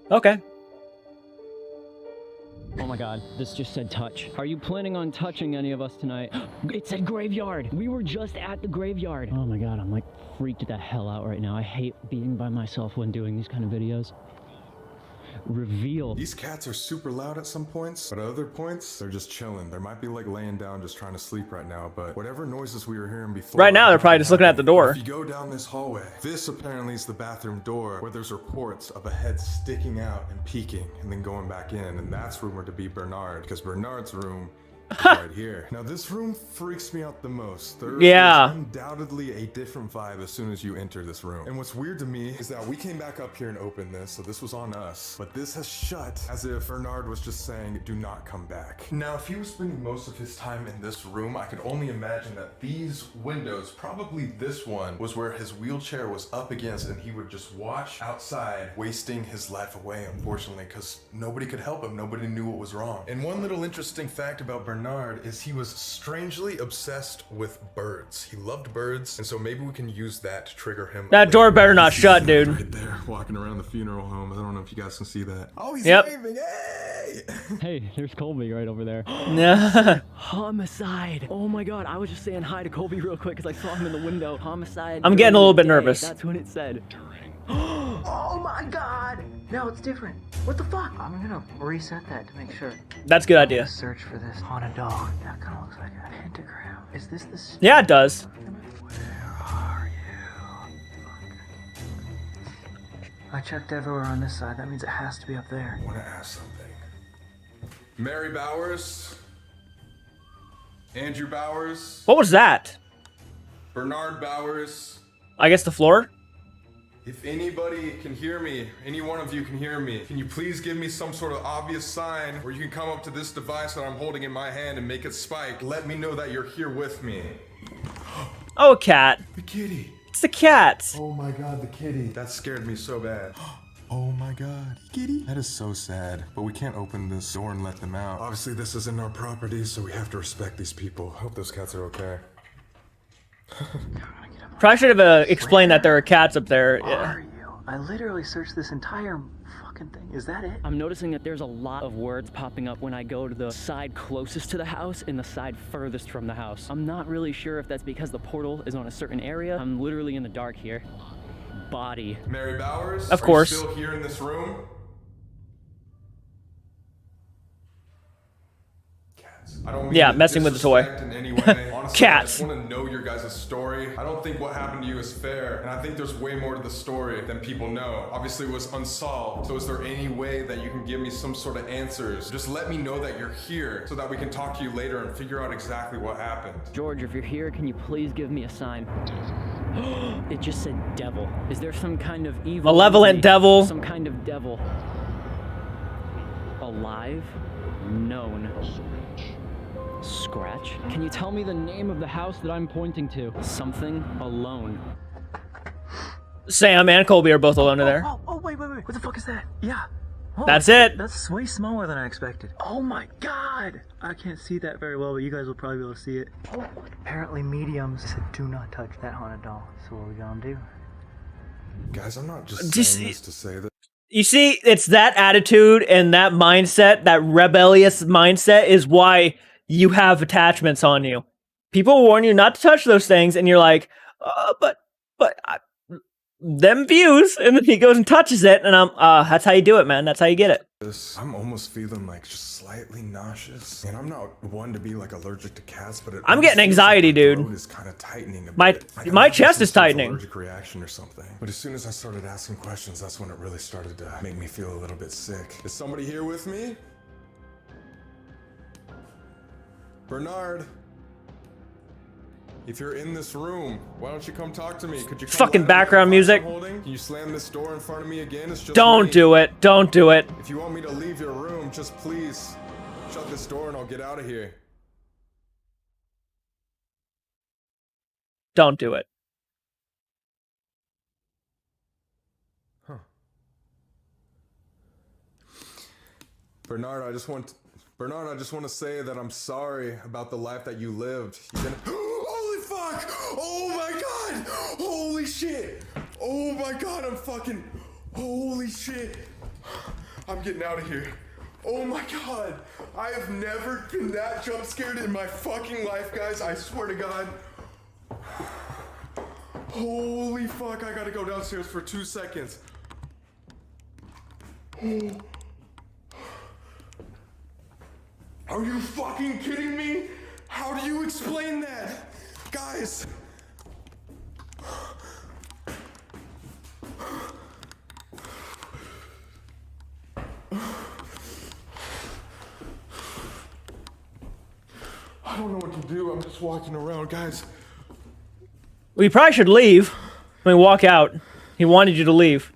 Okay. Oh my god, this just said touch. Are you planning on touching any of us tonight? It said graveyard. We were just at the graveyard. Oh my god, I'm like freaked the hell out right now. I hate being by myself when doing these kind of videos. Reveal. These cats are super loud at some points, but at other points, they're just chilling. They might be like laying down just trying to sleep right now, but whatever noises we were hearing before... Right now, they're probably just looking at the door. If you go down this hallway, this apparently is the bathroom door where there's reports of a head sticking out and peeking and then going back in, and that's rumored to be Bernard, because Bernard's room is right here. Now, this room freaks me out the most. There is undoubtedly a different vibe as soon as you enter this room. And what's weird to me is that we came back up here and opened this, so this was on us, but this has shut as if Bernard was just saying, do not come back. Now, if he was spending most of his time in this room, I could only imagine that these windows, probably this one, was where his wheelchair was up against and he would just watch outside, wasting his life away, unfortunately, because nobody could help him. Nobody knew what was wrong. And one little interesting fact about Bernard is he was strangely obsessed with birds. He loved birds, and so maybe we can use that to trigger him. That door better not shut, dude. Right there, walking around the funeral home. I don't know if you guys can see that. Oh, he's waving. Hey! Hey, there's Colby right over there. Yeah. Homicide. Oh my god, I was just saying hi to Colby real quick because I saw him in the window. Homicide. I'm getting a little bit nervous. That's what it said. Oh my god! No, it's different. What the fuck? I'm gonna reset that to make sure. That's a good idea. Search for this haunted dog. That kind of looks like a pentagram. Is this the... Yeah, it does. Where are you? I checked everywhere on this side. That means it has to be up there. I want to ask something. Mary Bowers? Andrew Bowers? What was that? Bernard Bowers? I guess the floor? If anybody can hear me, any one of you can hear me, can you please give me some sort of obvious sign where you can come up to this device that I'm holding in my hand and make it spike? Let me know that you're here with me. Oh, a cat. The kitty. It's the cats. Oh my god, the kitty. That scared me so bad. Oh my god, kitty. That is so sad, but we can't open this door and let them out. Obviously, this isn't our property, so we have to respect these people. Hope those cats are okay. Probably should have explained that there are cats up there. Where are you? I literally searched this entire fucking thing. Is that it? I'm noticing that there's a lot of words popping up when I go to the side closest to the house and the side furthest from the house. I'm not really sure if that's because the portal is on a certain area. I'm literally in the dark here. Body. Mary Bowers? Of course. Are you still here in this room? I don't mean messing with the toy. In any way. Honestly, Cats. I just want to know your guys' story. I don't think what happened to you is fair, and I think there's way more to the story than people know. Obviously, it was unsolved. So is there any way that you can give me some sort of answers? Just let me know that you're here so that we can talk to you later and figure out exactly what happened. George, if you're here, can you please give me a sign? It just said devil. Is there some kind of evil? Malevolent devil. Some kind of devil. Alive? Known. Scratch? Can you tell me the name of the house that I'm pointing to? Something alone. Sam and Colby are both alone in there. Oh, wait. What the fuck is that? Yeah. Oh, That's it. That's way smaller than I expected. Oh my god! I can't see that very well, but you guys will probably be able to see it. Oh, apparently mediums said do not touch that haunted doll. So what are we gonna do? Guys, I'm not just saying this to say that. You see, it's that attitude and that mindset, that rebellious mindset, is why you have attachments on you. People warn you not to touch those things, and you're like, them views, and then he goes and touches it, and that's how you do it, man. That's how you get it. I'm almost feeling like just slightly nauseous, and I'm not one to be like allergic to cats, but I'm getting anxiety, dude. Is kind of tightening a my bit. Like, my chest is tightening. Allergic reaction or something. But as soon as I started asking questions, that's when it really started to make me feel a little bit sick. Is somebody here with me? Bernard. If you're in this room, why don't you come talk to me? Could you come fucking background music? Can you slam this door in front of me again? It's just Don't do it. Don't do it. If you want me to leave your room, just please shut this door and I'll get out of here. Don't do it. Huh. Bernard, I just want to say that I'm sorry about the life that you lived. Holy fuck! Oh my god! Holy shit! Oh my god, holy shit! I'm getting out of here. Oh my god! I have never been that jump scared in my fucking life, guys. I swear to God. Holy fuck, I gotta go downstairs for 2 seconds. Oh. Are you fucking kidding me? How do you explain that? Guys. I don't know what to do. I'm just walking around, guys. We probably should leave. I mean, walk out. He wanted you to leave.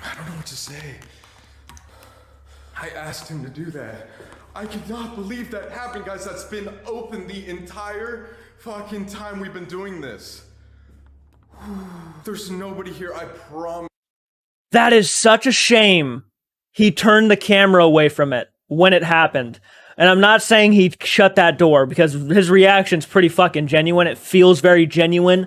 I don't know what to say. I asked him to do that. I cannot believe that happened, guys. That's been open the entire fucking time we've been doing this. There's nobody here, I promise. That is such a shame. He turned the camera away from it when it happened. And I'm not saying he shut that door because his reaction's pretty fucking genuine. It feels very genuine.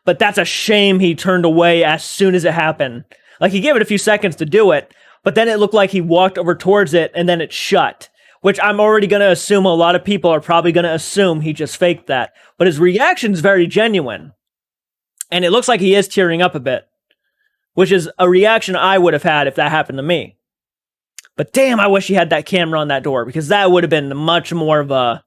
But that's a shame he turned away as soon as it happened. Like, he gave it a few seconds to do it, but then it looked like he walked over towards it and then it shut. Which I'm already going to assume a lot of people are probably going to assume he just faked that. But his reaction's very genuine. And it looks like he is tearing up a bit. Which is a reaction I would have had if that happened to me. But damn, I wish he had that camera on that door, because that would have been much more of a...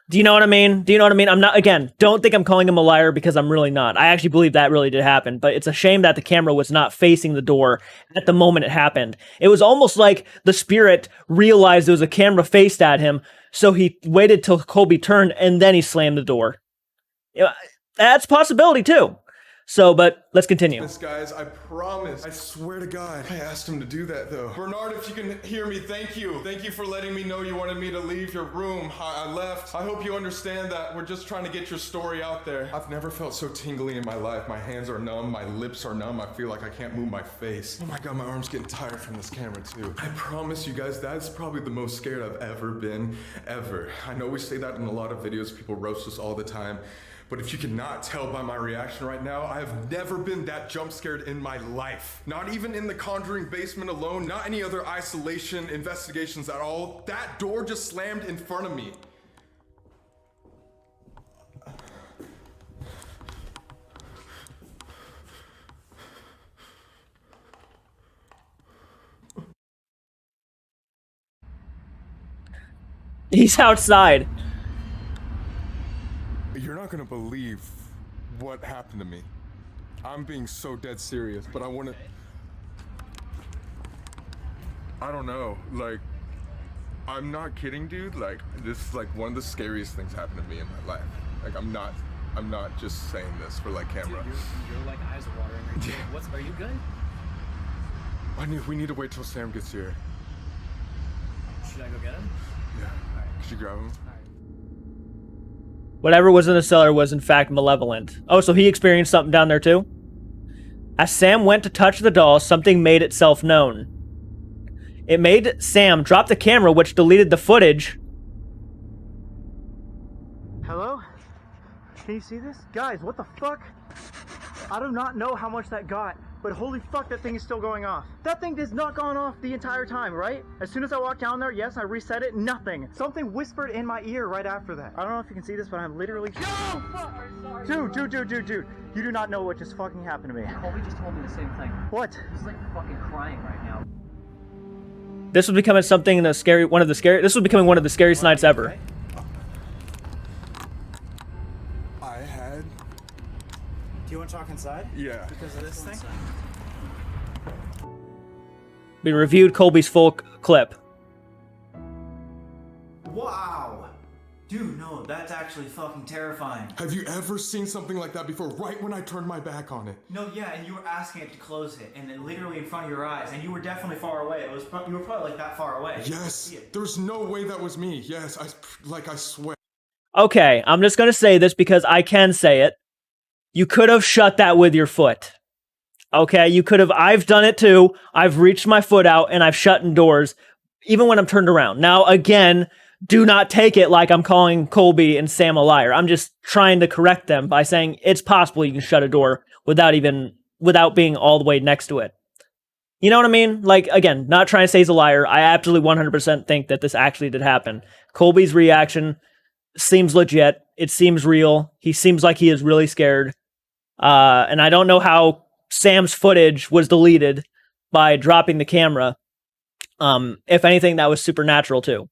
Do you know what I mean? Do you know what I mean? I'm not, again, don't think I'm calling him a liar, because I'm really not. I actually believe that really did happen, but it's a shame that the camera was not facing the door at the moment it happened. It was almost like the spirit realized there was a camera faced at him, so he waited till Colby turned, and then he slammed the door. That's a possibility, too. So, but let's continue. This, guys, I promise. I swear to God. I asked him to do that, though. Bernard, if you can hear me, thank you. Thank you for letting me know you wanted me to leave your room. I left. I hope you understand that we're just trying to get your story out there. I've never felt so tingly in my life. My hands are numb. My lips are numb. I feel like I can't move my face. Oh my God, my arm's getting tired from this camera, too. I promise you guys, that's probably the most scared I've ever been, ever. I know we say that in a lot of videos. People roast us all the time. But if you cannot tell by my reaction right now, I have never been that jump scared in my life. Not even in the Conjuring basement alone, not any other isolation investigations at all. That door just slammed in front of me. He's outside. You're not gonna believe what happened to me. I'm being so dead serious, but I wanna... I don't know, like, I'm not kidding, dude. Like, this is like one of the scariest things happened to me in my life. Like, I'm not just saying this for like camera. Dude, you're like eyes are watering right now. Are you good? We need to wait till Sam gets here. Should I go get him? Yeah. All right. Could you grab him? Whatever was in the cellar was in fact malevolent. Oh, so he experienced something down there too? As Sam went to touch the doll, something made itself known. It made Sam drop the camera, which deleted the footage. Hello? Can you see this? Guys, what the fuck? I do not know how much that got, but holy fuck, that thing is still going off. That thing has not gone off the entire time, right? As soon as I walked down there, yes, I reset it, nothing. Something whispered in my ear right after that. I don't know if you can see this, but I'm literally... No! Dude. You do not know what just fucking happened to me. Colby just told me the same thing. What? He's like fucking crying right now. This was becoming something in a scary, this was becoming one of the scariest nights ever. I had... Do you want to talk inside? Yeah. Because of this thing? We reviewed Colby's full clip. Wow. Dude, no, that's actually fucking terrifying. Have you ever seen something like that before, right when I turned my back on it? No, yeah, and you were asking it to close it, and then literally in front of your eyes, and you were definitely far away. You were probably like that far away. Yes, there's no way that was me. Yes, I swear. Okay, I'm just gonna say this because I can say it. You could have shut that with your foot. Okay, you could have, I've done it too. I've reached my foot out and I've shut doors, even when I'm turned around. Now, again, do not take it like I'm calling Colby and Sam a liar. I'm just trying to correct them by saying it's possible you can shut a door without being all the way next to it. You know what I mean? Like, again, not trying to say he's a liar. I absolutely 100% think that this actually did happen. Colby's reaction seems legit. It seems real. He seems like he is really scared. And I don't know how Sam's footage was deleted by dropping the camera. If anything, that was supernatural too.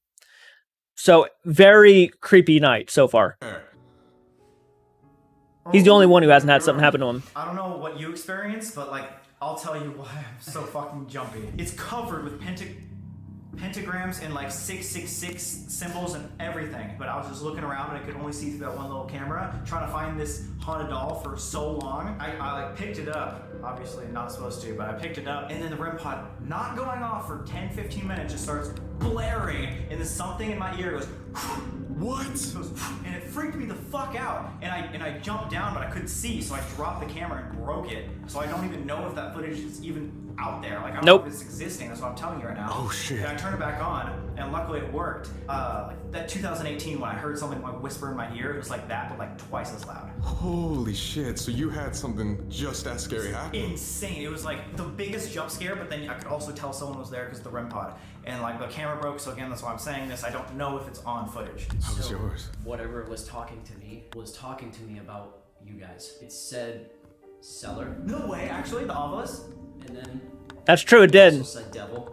So, very creepy night so far. He's the only one who hasn't had something happen to him. I don't know what you experienced, but like, I'll tell you why I'm so fucking jumpy. It's covered with pentagrams and like 666 symbols and everything. But I was just looking around and I could only see through that one little camera, trying to find this haunted doll for so long. I like picked it up. Obviously not supposed to, but I picked it up, and then the REM pod not going off for 10-15 minutes just starts blaring, and then something in my ear goes, what? And it freaked me the fuck out, and I jumped down, but I couldn't see, so I dropped the camera and broke it. So I don't even know if that footage is even out there. Like, I don't know if it's existing. That's what I'm telling you right now. Oh shit. And I turned it back on, and luckily it worked. Like that 2018 when I heard something like whisper in my ear, it was like that, but like twice as loud. Holy shit, so you had something just as scary happen? Insane. It was like the biggest jump scare, but then I could also tell someone was there because of the REM pod. And like the camera broke, so again, that's why I'm saying this. I don't know if it's on footage. How was yours? Whatever was talking to me about you guys. It said cellar. No way, actually, the obelisk. And then That's true, it did. also said devil.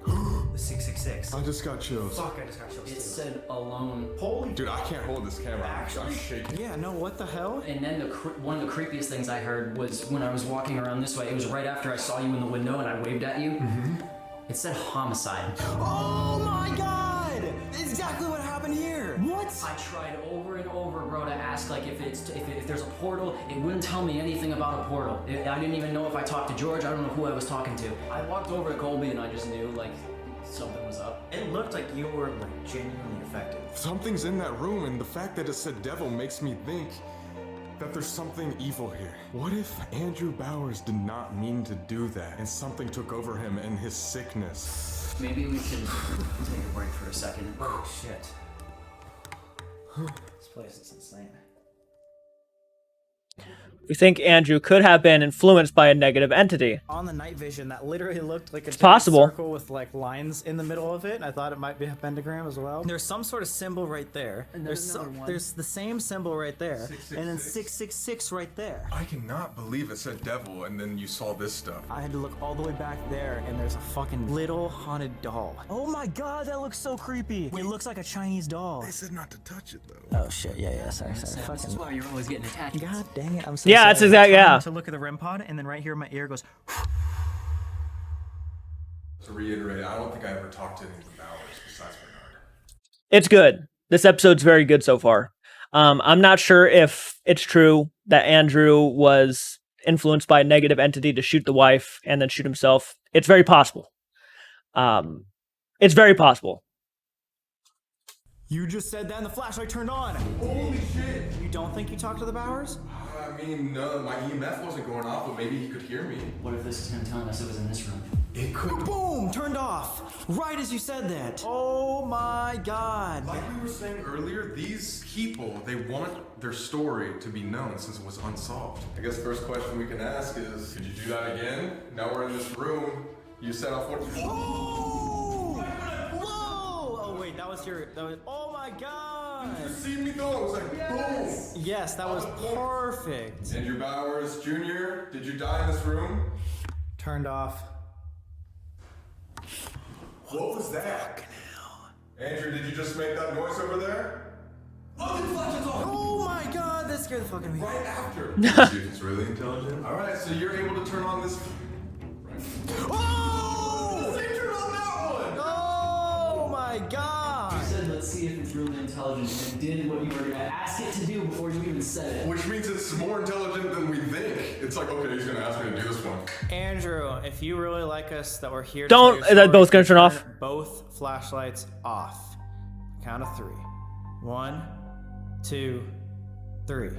The 666. I just got chills. Fuck, I just got chills. It said alone. Holy. Dude, I can't hold this camera. Actually? I'm shaking. Yeah, no, what the hell? And then one of the creepiest things I heard was when I was walking around this way. It was right after I saw you in the window and I waved at you. Mm-hmm. It said homicide. Oh my god! Exactly what happened here. What? I tried over and over, bro, to ask like if there's a portal. It wouldn't tell me anything about a portal. I didn't even know if I talked to George. I don't know who I was talking to. I walked over to Colby and I just knew like something was up. It looked like you were like genuinely affected. Something's in that room, and the fact that it said devil makes me think that there's something evil here. What if Andrew Bowers did not mean to do that, and something took over him in his sickness? Maybe we can take a break for a second. Oh shit. This place is insane. We think Andrew could have been influenced by a negative entity. On the night vision, that literally looked like a possible. circle with like lines in the middle of it, and I thought it might be a pentagram as well. There's some sort of symbol right there. And There's the same symbol right there, 666. and then 666 right there. I cannot believe it said devil, and then you saw this stuff. I had to look all the way back there, and there's a fucking little haunted doll. Oh my god, that looks so creepy. It looks like a Chinese doll. They said not to touch it, though. Oh shit, yeah, sorry. This is Fucking. why you're always getting attached. God dang it, I'm so Yeah, sorry. that's exactly, yeah. To look at the REM pod, and then right here in my ear goes. To reiterate, I don't think I ever talked to any of the Bowers besides Bernard. It's good. This episode's very good so far. I'm not sure if it's true that Andrew was influenced by a negative entity to shoot the wife and then shoot himself. It's very possible. It's very possible. You just said that and the flashlight turned on. Holy shit! You don't think you talked to the Bowers? I mean, no, my EMF wasn't going off, but maybe he could hear me. What if this is him telling us it was in this room? It could. Boom! Turned off. Right as you said that. Oh my god. Like we were saying earlier, these people, they want their story to be known since it was unsolved. I guess the first question we can ask is, could you do that again? Now we're in this room. You set off what? Whoa! Whoa! Oh wait, that was, oh my god! Did you see me though? It was like Yes! boom! Yes, that was perfect. Andrew Bowers Jr., did you die in this room? Turned off. What was that? Andrew, did you just make that noise over there? Oh, the reflection's on! Oh my god, that scared the fucking me. Right after. See if it's really intelligent. Alright, so you're able to turn on this. Right. Oh! Same turn on that one! Oh my god! You said, let's see if it's really intelligent, and did what you were gonna ask it to do before you even said it. Which means it's more intelligent than we think. It's like, okay, he's gonna ask me to do this one. Andrew, if you really like us, that we're here to Don't- tell your is that story, both gonna turn off? Both flashlights off. Count of 3. 1, 2, 3.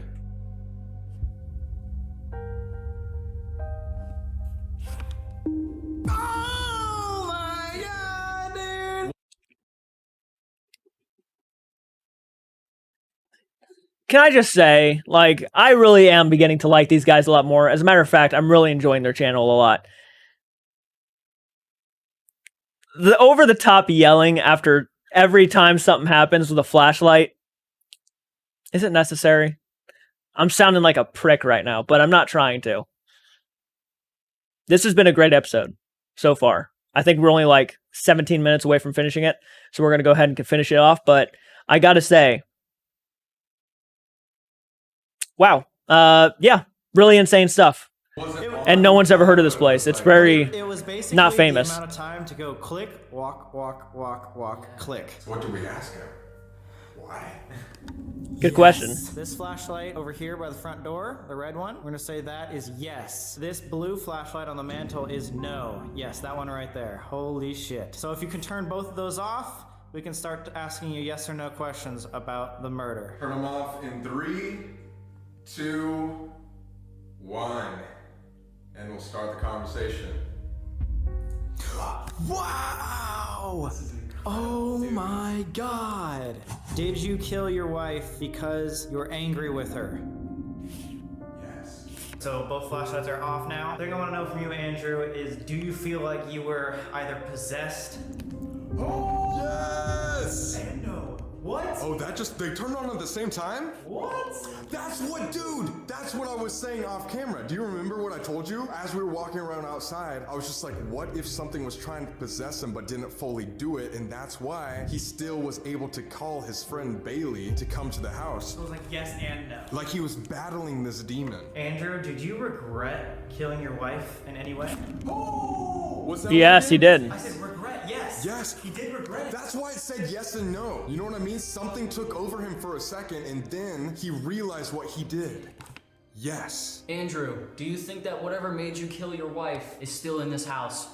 Oh my god, dude! Can I just say, like, I really am beginning to like these guys a lot more. As a matter of fact, I'm really enjoying their channel a lot. The over-the-top yelling after every time something happens with a flashlight isn't necessary. I'm sounding like a prick right now, but I'm not trying to. This has been a great episode so far. I think we're only like 17 minutes away from finishing it, so we're going to go ahead and finish it off. But I got to say, wow. Yeah, really insane stuff. And no one's ever heard of this place. It's very It was basically not famous. the amount of time to go click, walk, walk, walk, walk, click. So what do we ask him? Why? Good question. This flashlight over here by the front door, the red one, we're gonna say that is yes. This blue flashlight on the mantle is no. Yes, that one right there. Holy shit. So if you can turn both of those off, we can start asking you yes or no questions about the murder. Turn them off in 3, 2, 1. And we'll start the conversation. Wow! Oh my god! Did you kill your wife because you're angry with her? Yes. So both flashlights are off now. The thing I want to know from you, Andrew, is do you feel like you were either possessed? Oh! Yes! And no. What? Oh, they turned on at the same time? What? That's what I was saying off camera. Do you remember what I told you? As we were walking around outside, I was just like, what if something was trying to possess him but didn't fully do it? And that's why he still was able to call his friend Bailey to come to the house. It was like yes and no. Like he was battling this demon. Andrew, did you regret killing your wife in any way? Oh! Was that Yes, he did. I said regret, yes. Yes. He did regret it. That's why it said yes and no. You know what I mean? Something took over him for a second and then he realized what he did. Yes. Andrew, do you think that whatever made you kill your wife is still in this house?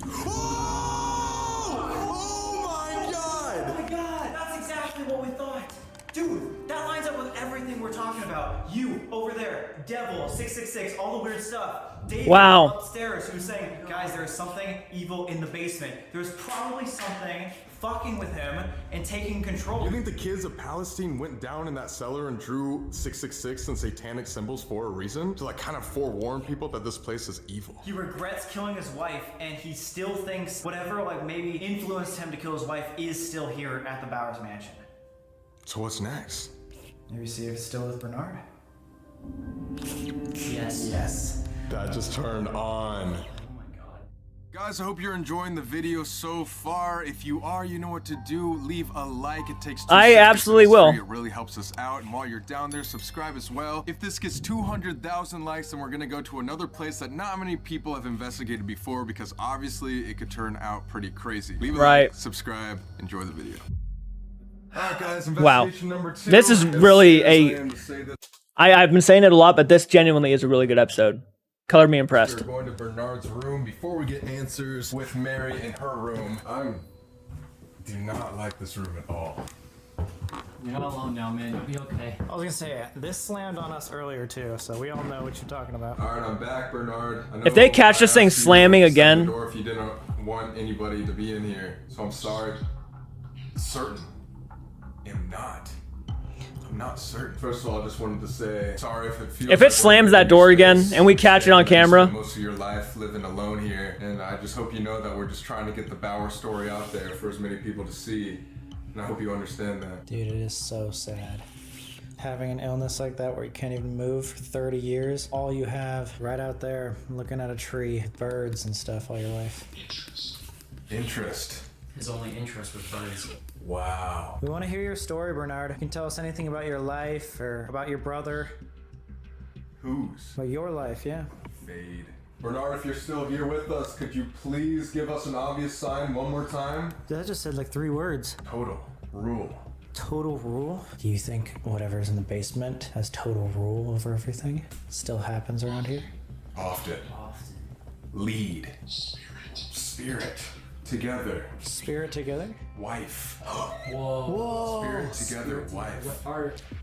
Oh! Oh my god! Oh my god, that's exactly what we thought. Dude, that lines up with everything we're talking about. You, over there, Devil, 666, all the weird stuff. David Wow. upstairs who's saying, guys, there is something evil in the basement. There's probably something fucking with him and taking control. You think the kids of Palestine went down in that cellar and drew 666 and satanic symbols for a reason? To like kind of forewarn people that this place is evil? He regrets killing his wife, and he still thinks whatever like maybe influenced him to kill his wife is still here at the Bowers mansion. So what's next? Maybe see if it's still with Bernard. Yes. Yes. That just turned on. Oh my god. Guys, I hope you're enjoying the video so far. If you are, you know what to do. Leave a like. It takes 2 I seconds. absolutely It's will. free. It really helps us out. And while you're down there, subscribe as well. If this gets 200,000 likes, then we're gonna go to another place that not many people have investigated before, because obviously it could turn out pretty crazy. Leave a Right. like, subscribe, enjoy the video. Alright guys, Wow. investigation number 2. This is As really serious I am to say this, I've been saying it a lot, but this genuinely is a really good episode. Colored me impressed. We're going to Bernard's room before we get answers with Mary in her room. I do not like this room at all. You're not alone now, man. You'll be okay. I was gonna say, this slammed on us earlier too, so we all know what you're talking about. All right, I'm back, Bernard. I know If they catch this I thing asked you slamming to shut again- the door if you didn't want anybody to be in here, so I'm sorry. Certain. I'm not certain. First of all, I just wanted to say sorry if it feels. If it slams that door again and we catch it on camera. Most of your life living alone here, and I just hope you know that we're just trying to get the Bauer story out there for as many people to see, and I hope you understand that. Dude, it is so sad. Having an illness like that where you can't even move for 30 years, all you have right out there looking at a tree, birds and stuff all your life. Interest. His only interest was birds. Wow. We want to hear your story, Bernard. You can tell us anything about your life or about your brother. Whose? About your life, yeah. Fade. Bernard, if you're still here with us, could you please give us an obvious sign one more time? That just said like 3 words. Total rule. Total rule? Do you think whatever's in the basement has total rule over everything? Still happens around here? Often. Lead. Spirit. Together. Spirit together? Wife. Whoa. Spirit together. Wife.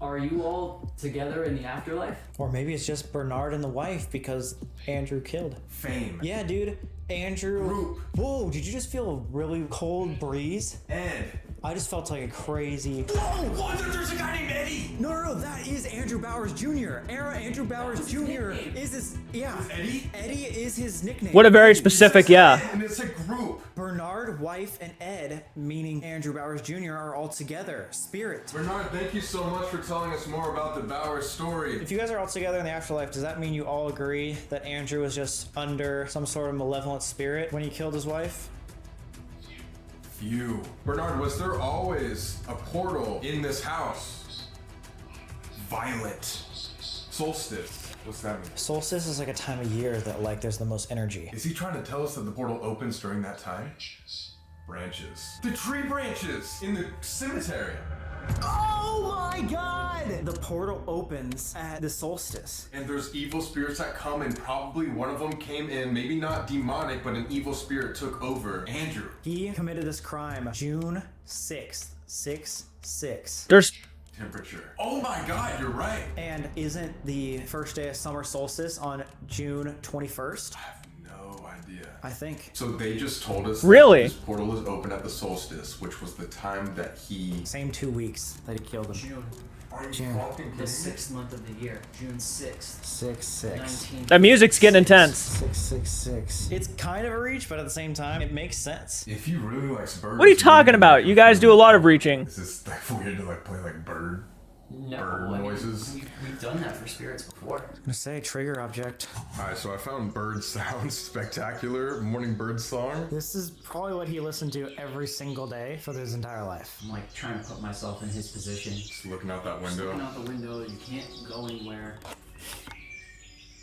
Are you all together in the afterlife? Or maybe it's just Bernard and the wife because Andrew killed. Fame. Yeah, dude. Andrew. Group. Whoa, did you just feel a really cold breeze? Ed. I just felt like a crazy. Whoa! What? There's a guy named Eddie! No, that is Andrew Bowers Jr. Andrew Bowers Jr. is his. Yeah. Eddie? Eddie is his nickname. What a very specific, yeah. And it's a group. Bernard, wife, and Ed, meaning Andrew Bowers Jr., are all together. Spirit. Bernard, thank you so much for telling us more about the Bauer story. If you guys are all together in the afterlife, does that mean you all agree that Andrew was just under some sort of malevolent spirit when he killed his wife? You. Bernard, was there always a portal in this house? Violet. Solstice. What's that mean? Solstice is like a time of year that like there's the most energy. Is he trying to tell us that the portal opens during that time? Branches. The tree branches in the cemetery. Oh my god! The portal opens at the solstice. And there's evil spirits that come, and probably one of them came in, maybe not demonic, but an evil spirit took over Andrew. He committed this crime June 6th. 6/6. There's Temperature. Oh my god, you're right. And isn't the first day of summer solstice on June 21st? I have no idea. I think. So they just told us Really? that this portal is open at the solstice, which was the time that he... Same 2 weeks that he killed him. June. Are you June. fucking The kidding me? 6th month of the year. June 6th. 6/6. 19. that music's getting intense. 6/6/6. It's kind of a reach, but at the same time, it makes sense. If you really like birds... What are you talking about? You guys do a lot of reaching. Is this like weird to like play like bird No, bird noises? We've done that for spirits before. I'm gonna say trigger object. Alright, so I found bird sounds spectacular. Morning bird song. This is probably what he listened to every single day for his entire life. I'm like trying to put myself in his position. Just looking out that Just looking window. out the window, you can't go anywhere.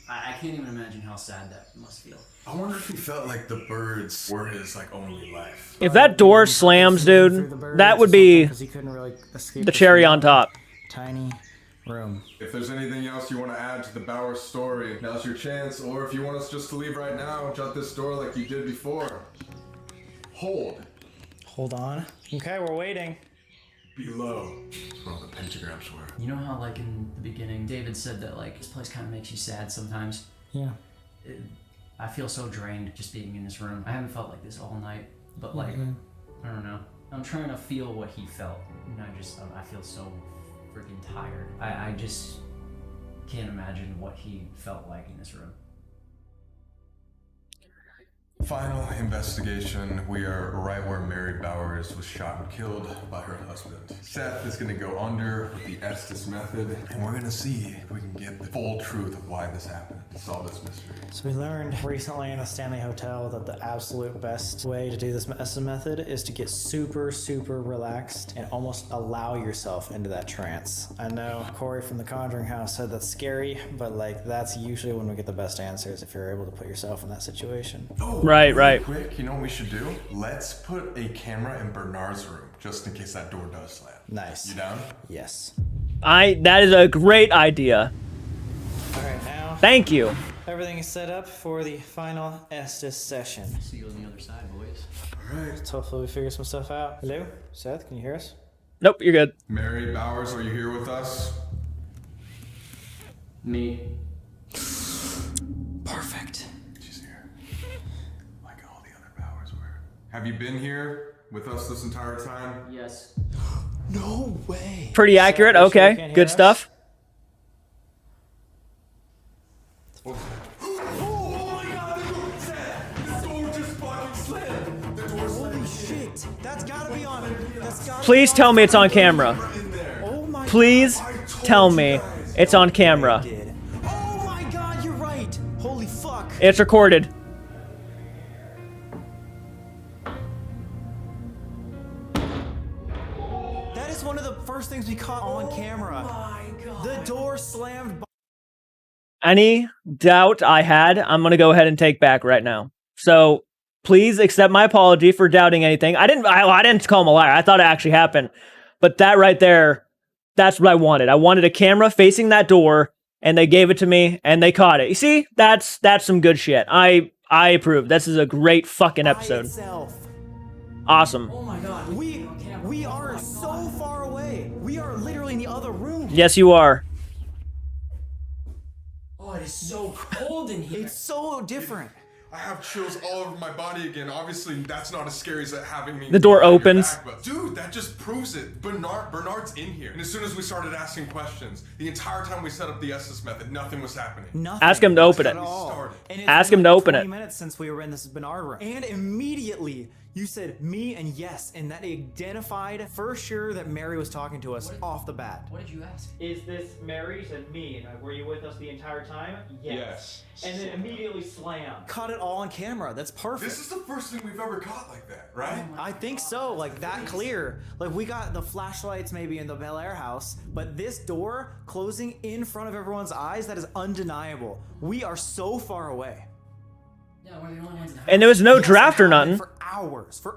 I can't even imagine how sad that must feel. I wonder if he felt like the birds were his like only life. If that door slams, dude, that would be Because he couldn't really escape the cherry on top. tiny room. If there's anything else you want to add to the Bauer story, now's your chance. Or if you want us just to leave right now, shut this door like you did before. Hold. Hold on. Okay, we're waiting. Below. That's where all the pentagrams were. You know how like in the beginning, David said that like this place kind of makes you sad sometimes? Yeah. I feel so drained just being in this room. I haven't felt like this all night, but like, I don't know. I'm trying to feel what he felt, and I feel so freaking tired. I just can't imagine what he felt like in this room. Final investigation. We are right where Mary Bowers was shot and killed by her husband. Seth is going to go under with the Estes method, and we're going to see if we can get the full truth of why this happened. Solve this mystery. So we learned recently in a Stanley hotel that the absolute best way to do this method is to get super, super relaxed and almost allow yourself into that trance. I know Corey from the Conjuring House said that's scary, but like that's usually when we get the best answers if you're able to put yourself in that situation. Oh, Right, really right. Quick, you know what we should do? Let's put a camera in Bernard's room, just in case that door does slam. Nice. You down? Yes. That is a great idea. All right, now Thank you. everything is set up for the final Estes session. See you on the other side, boys. All right. So hopefully we figure some stuff out. Hello? Seth, can you hear us? Nope, you're good. Mary Bowers, are you here with us? Me. Perfect. She's here. Like all the other Bowers were. Have you been here with us this entire time? Yes. No way. Pretty accurate. Sure you can't Okay, hear good us? stuff. Oh my god, the door just fucking slammed. The door slammed. Holy shit! That's gotta be on. That's gotta Please be tell on. me it's on camera. Oh my Please tell me it's on camera. did. Oh my god, you're right. Holy fuck. It's recorded. That is one of the first things we caught on camera. My god. The door slammed. Any doubt I had, I'm going to go ahead and take back right now. So please accept my apology for doubting anything. I didn't call him a liar. I thought it actually happened. But that right there, that's what I wanted. I wanted a camera facing that door, and they gave it to me, and they caught it. You see? That's some good shit. I approve. This is a great fucking episode. Itself. Awesome. Oh my god. We are so far away. We are literally in the other room. Yes, you are. Oh, it is so cold in here. It's so different. I have chills all over my body again. Obviously, that's not as scary as having me. The door behind your opens. back, but dude, that just proves it. Bernard's in here. And as soon as we started asking questions, the entire time we set up the Estes method, nothing was happening. Nothing. Ask him to open it. At all. And it's Ask been him to like open 20 it. minutes since we were in this Bernard room. And immediately you said me and yes, and that identified for sure that Mary was talking to us off the bat. What did you ask? Is this Mary? Said me. And were you with us the entire time? Yes. And then immediately slam. Caught it all on camera. That's perfect. This is the first thing we've ever caught like that, right? I think so, like that clear. Like we got the flashlights maybe in the Bel Air house, but this door closing in front of everyone's eyes, that is undeniable. We are so far away. Yeah, we're the only ones in the house. And there was no Yes, draft or it happened nothing. For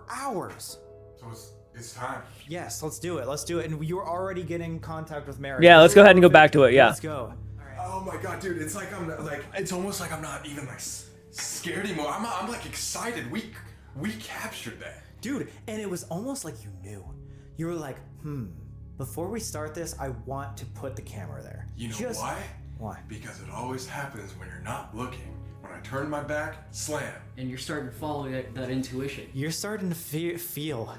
hours. So it's time. Yes, let's do it. Let's do it. And you were already getting contact with Mary. Yeah, let's go ahead and go back to it. Yeah. Let's go. Oh my god, dude, it's like it's almost like I'm not even like scared anymore. I'm like excited. We captured that. Dude, and it was almost like you knew. You were like, before we start this, I want to put the camera there. You know why? Why? Because it always happens when you're not looking. When I turn my back, slam. And you're starting to follow that intuition. You're starting to feel.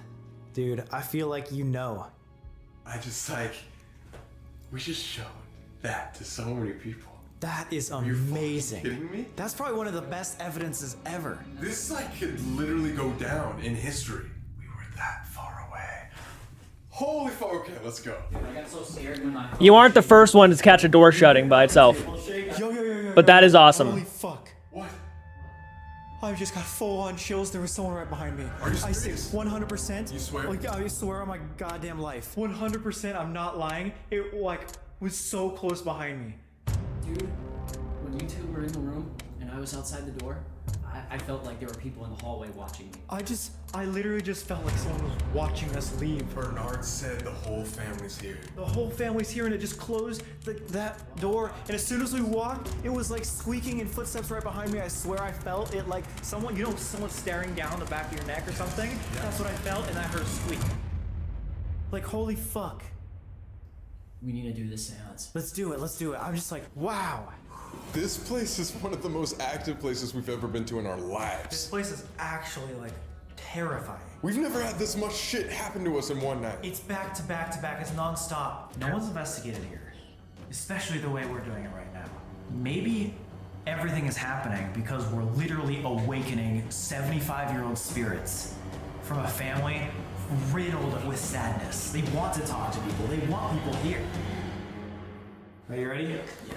Dude, I feel like you know. I just like, we just showed that to so many people. That is Are you fucking amazing. kidding me? That's probably one of the best evidences ever. This like could literally go down in history. We were that far away. Holy fuck, okay, let's go. I got so scared when I... You aren't the first one to catch a door shutting by itself. Yo. But that is awesome. Holy fuck. What? I just got full-on chills. There was someone right behind me. Are you I say serious? 100%. You swear? Like, I swear on my goddamn life. 100%. I'm not lying. It was so close behind me. Dude, when you two were in the room and I was outside the door, I felt like there were people in the hallway watching me. I literally just felt like someone was watching us leave. Bernard said the whole family's here. The whole family's here and it just closed that door. And as soon as we walked, it was like squeaking and footsteps right behind me. I swear I felt it like someone staring down the back of your neck or something. Yeah. That's what I felt, and I heard a squeak. Like, holy fuck. We need to do this seance. Let's do it. I'm just like, wow. This place is one of the most active places we've ever been to in our This lives. place is actually like terrifying. We've never had this much shit happen to us in one night. It's back to back to back. It's nonstop. No one's investigated here, especially the way we're doing it right now. Maybe everything is happening because we're literally awakening 75-year-old spirits from a family riddled with sadness. They want to talk to people. They want people here. Are you ready? Yeah.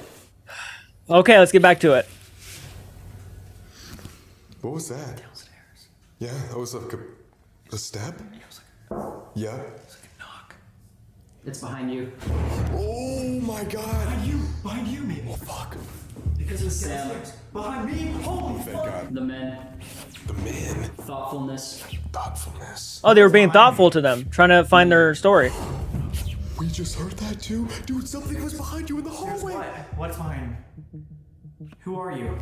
Okay, let's get back to it. What was that? Downstairs. Yeah, that was like a step? Yeah. Knock. It's behind you. Oh my god. Behind you, maybe. Oh fuck. Because it's Sam. Behind me. Holy Thank fuck. god. The men. The men. Thoughtfulness. Thoughtfulness. Oh, they were being thoughtful to them, trying to find their story. We just heard that too? Dude, something was behind you in the hallway. What's behind me? Who are you?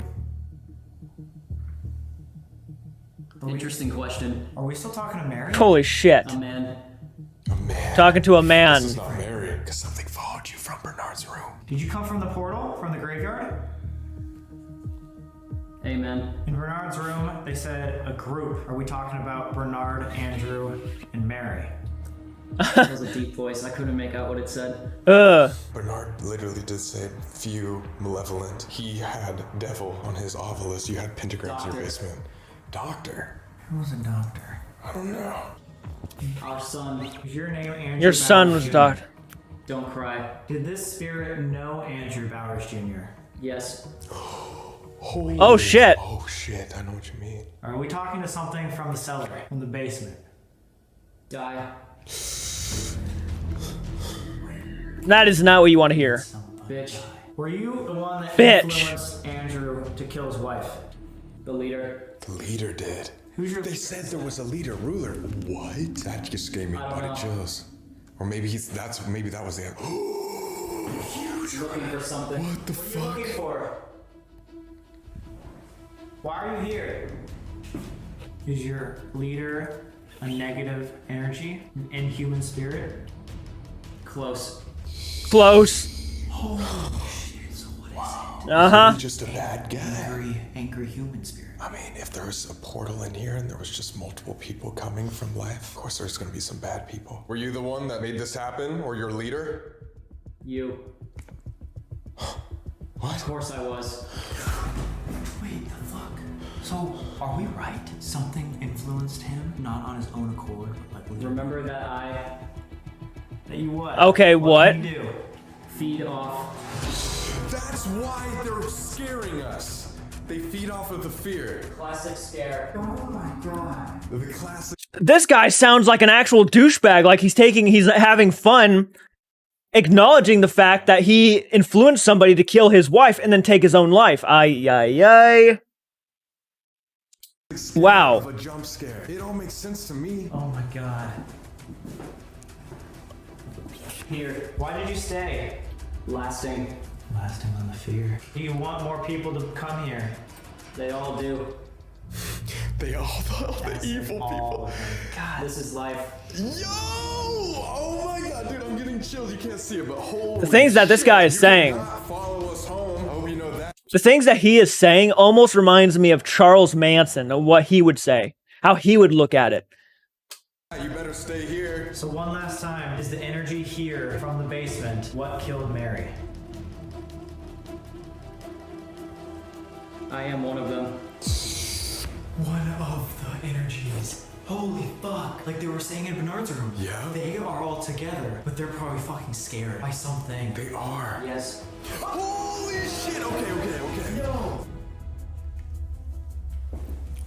Interesting question. Are we still talking to Mary? Holy shit. A man. A man. Talking to a man. This is not Mary, because something followed you from Bernard's room. Did you come from the portal, from the graveyard? Hey, man. In Bernard's room, they said a group. Are we talking about Bernard, Andrew, and Mary? That was a deep voice. I couldn't make out what it said. Bernard literally did say few malevolent. He had devil on his obelisk. You had pentagrams in your basement. Doctor? Who was a doctor? I don't know. Our son. Is your name Andrew Your son Bowers was Jr.? doctor. Don't cry. Did this spirit know Andrew Bowers Jr.? Yes. Oh shit. Oh shit, I know what you mean. Are we talking to something from the cellar, from the basement? Die. That is not what you want to hear. Bitch. Were you the one that Bitch. influenced Andrew to kill his wife? The leader. The leader did. Who's your They said there was a leader, ruler. What? That just gave me I don't body know. chills. Or maybe maybe that was the end. Looking for something. What the What are fuck? you looking for? Why are you here? Is your leader a negative energy, an inhuman spirit? Close. Close. Holy shit, so what is Uh-huh. He's just a bad guy. Very angry human spirit. I mean, if there was a portal in here and there was just multiple people coming from life, of course there's gonna be some bad people. Were you the one that made this happen, or your leader? You. What? Of course I was. Wait, the fuck? So, are we right? Something influenced him, not on his own accord, but like Remember that that you what? Okay, what? Did you do? feed off. That's why they're scaring us. They feed off of the fear. Classic scare. Oh my god. The classic. This guy sounds like an actual douchebag. Like he's having fun, acknowledging the fact that he influenced somebody to kill his wife and then take his own life. Ay. Wow. Of a jump scare. It all makes sense to me. Oh my god. Here, why did you stay? Lasting. Lasting on the fear. Do you want more people to come here? They all do. They all the evil people. God, This is life. Yo! Oh my god, dude, I'm getting chills. You can't see it, but holy The things that this guy is shit, saying. you cannot follow us home. Oh, you know that. The things that he is saying almost reminds me of Charles Manson and what he would say, how he would look at it. You better stay here. So one last time, is the energy here from the basement what killed Mary? I am one of them. One of the energies. Holy fuck. Like they were saying in Bernard's room. Yeah? They are all together, but they're probably fucking scared by something. They are. Yes. Holy shit! Okay. Yo!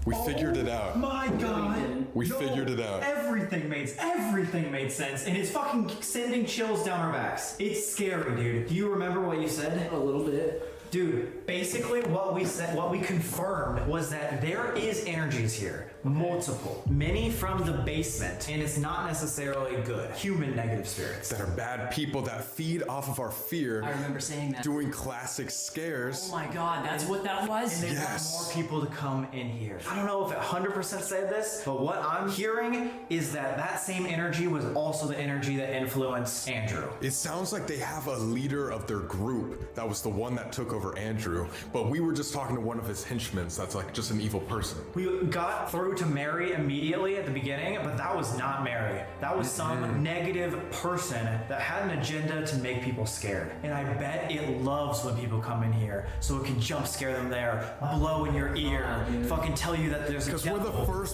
We figured it out. My god! We figured it out. Everything made sense, and it's fucking sending chills down our backs. It's scary, dude. Do you remember what you said? A little bit. Dude, basically what we said, what we confirmed was that there is energies here. Multiple. Many from the basement, and it's not necessarily good. Human negative spirits. That are bad people that feed off of our fear. I remember saying that. Doing classic scares. Oh my god, that's what that was? And they Yes. want more people to come in here. I don't know if it 100% said this, but what I'm hearing is that that same energy was also the energy that influenced Andrew. It sounds like they have a leader of their group that was the one that took over Andrew, but we were just talking to one of his henchmen that's like just an evil person. We got through to Mary immediately at the beginning, but that was not Mary. That was some negative person that had an agenda to make people scared. And I bet it loves when people come in here, so it can jump scare them there, blow in your ear, fucking tell you that there's a Because we're the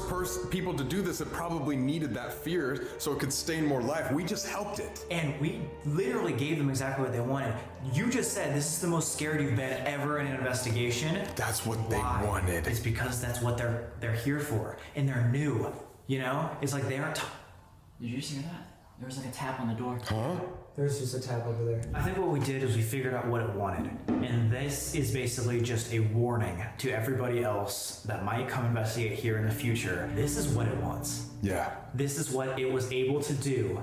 first people to do this, it probably needed that fear so it could stain more life. We just helped it. And we literally gave them exactly what they wanted. You just said this is the most scared you've been ever in an investigation. That's what Why? they wanted. It's because that's what they're here for, and they're new. You know, it's like they aren't. Did you just hear that? There was like a tap on the door. Huh? There's just a tab over there. I think what we did is we figured out what it wanted, and this is basically just a warning to everybody else that might come investigate here in the future. This is what it wants. Yeah. This is what it was able to do,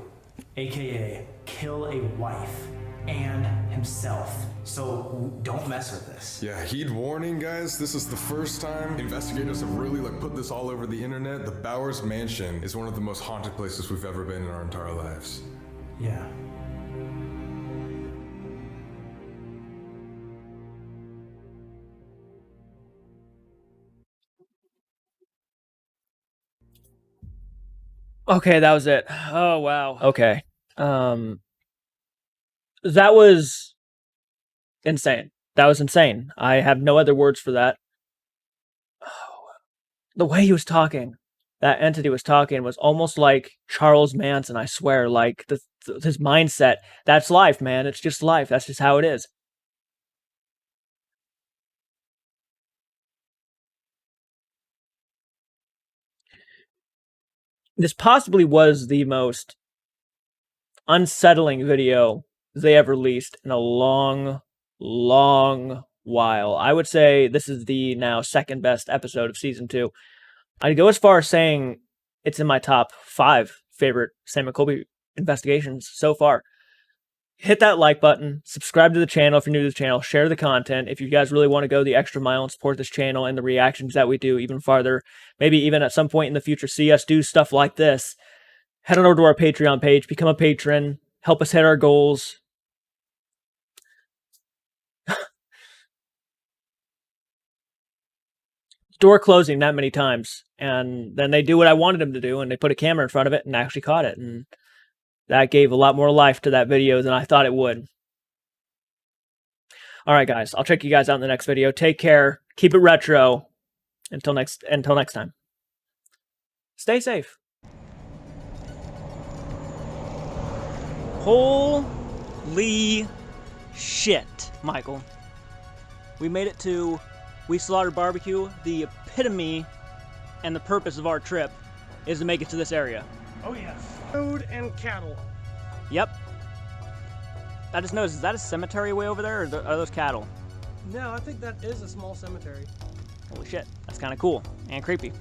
aka kill a wife and himself. So don't mess with this. Yeah, heed warning, guys. This is the first time investigators have really put this all over the internet. The Bowers Mansion is one of the most haunted places we've ever been in our entire lives. Yeah. Okay, that was it. Oh wow. Okay. That was insane. That was insane. I have no other words for that. The way he was talking, that entity was talking, was almost like Charles Manson, I swear. Like, his mindset. That's life, man. It's just life. That's just how it is. This possibly was the most unsettling video they ever released in a long, long while. I would say this is the now second best episode of season 2. I'd go as far as saying it's in my top 5 favorite Sam and Colby investigations so far. Hit that like button, subscribe to the channel if you're new to the channel, share the content if you guys really want to go the extra mile and support this channel and the reactions that we do even farther. Maybe even at some point in the future see us do stuff like this. Head on over to our Patreon page, become a patron, help us hit our goals. Door closing that many times, and then they do what I wanted them to do, and they put a camera in front of it and actually caught it, and that gave a lot more life to that video than I thought it would. All right, guys, I'll check you guys out in the next video. Take care, keep it retro. Until next time. Stay safe. Holy shit, Michael. We made it to We Slaughtered Barbecue. The epitome and the purpose of our trip is to make it to this area. Oh yes. Food and cattle. Yep. I just noticed, is that a cemetery way over there, or are those cattle? No, I think that is a small cemetery. Holy shit, that's kind of cool and creepy.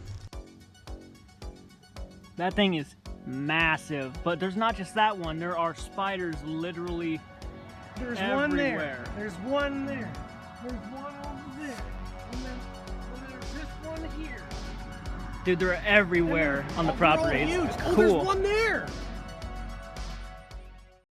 That thing is massive, but there's not just that one. There are spiders literally There's everywhere. one there. There's one there. There's one over there. And then there's this one here. Dude, they're everywhere on the property. Huge. It's Oh, cool. there's one there.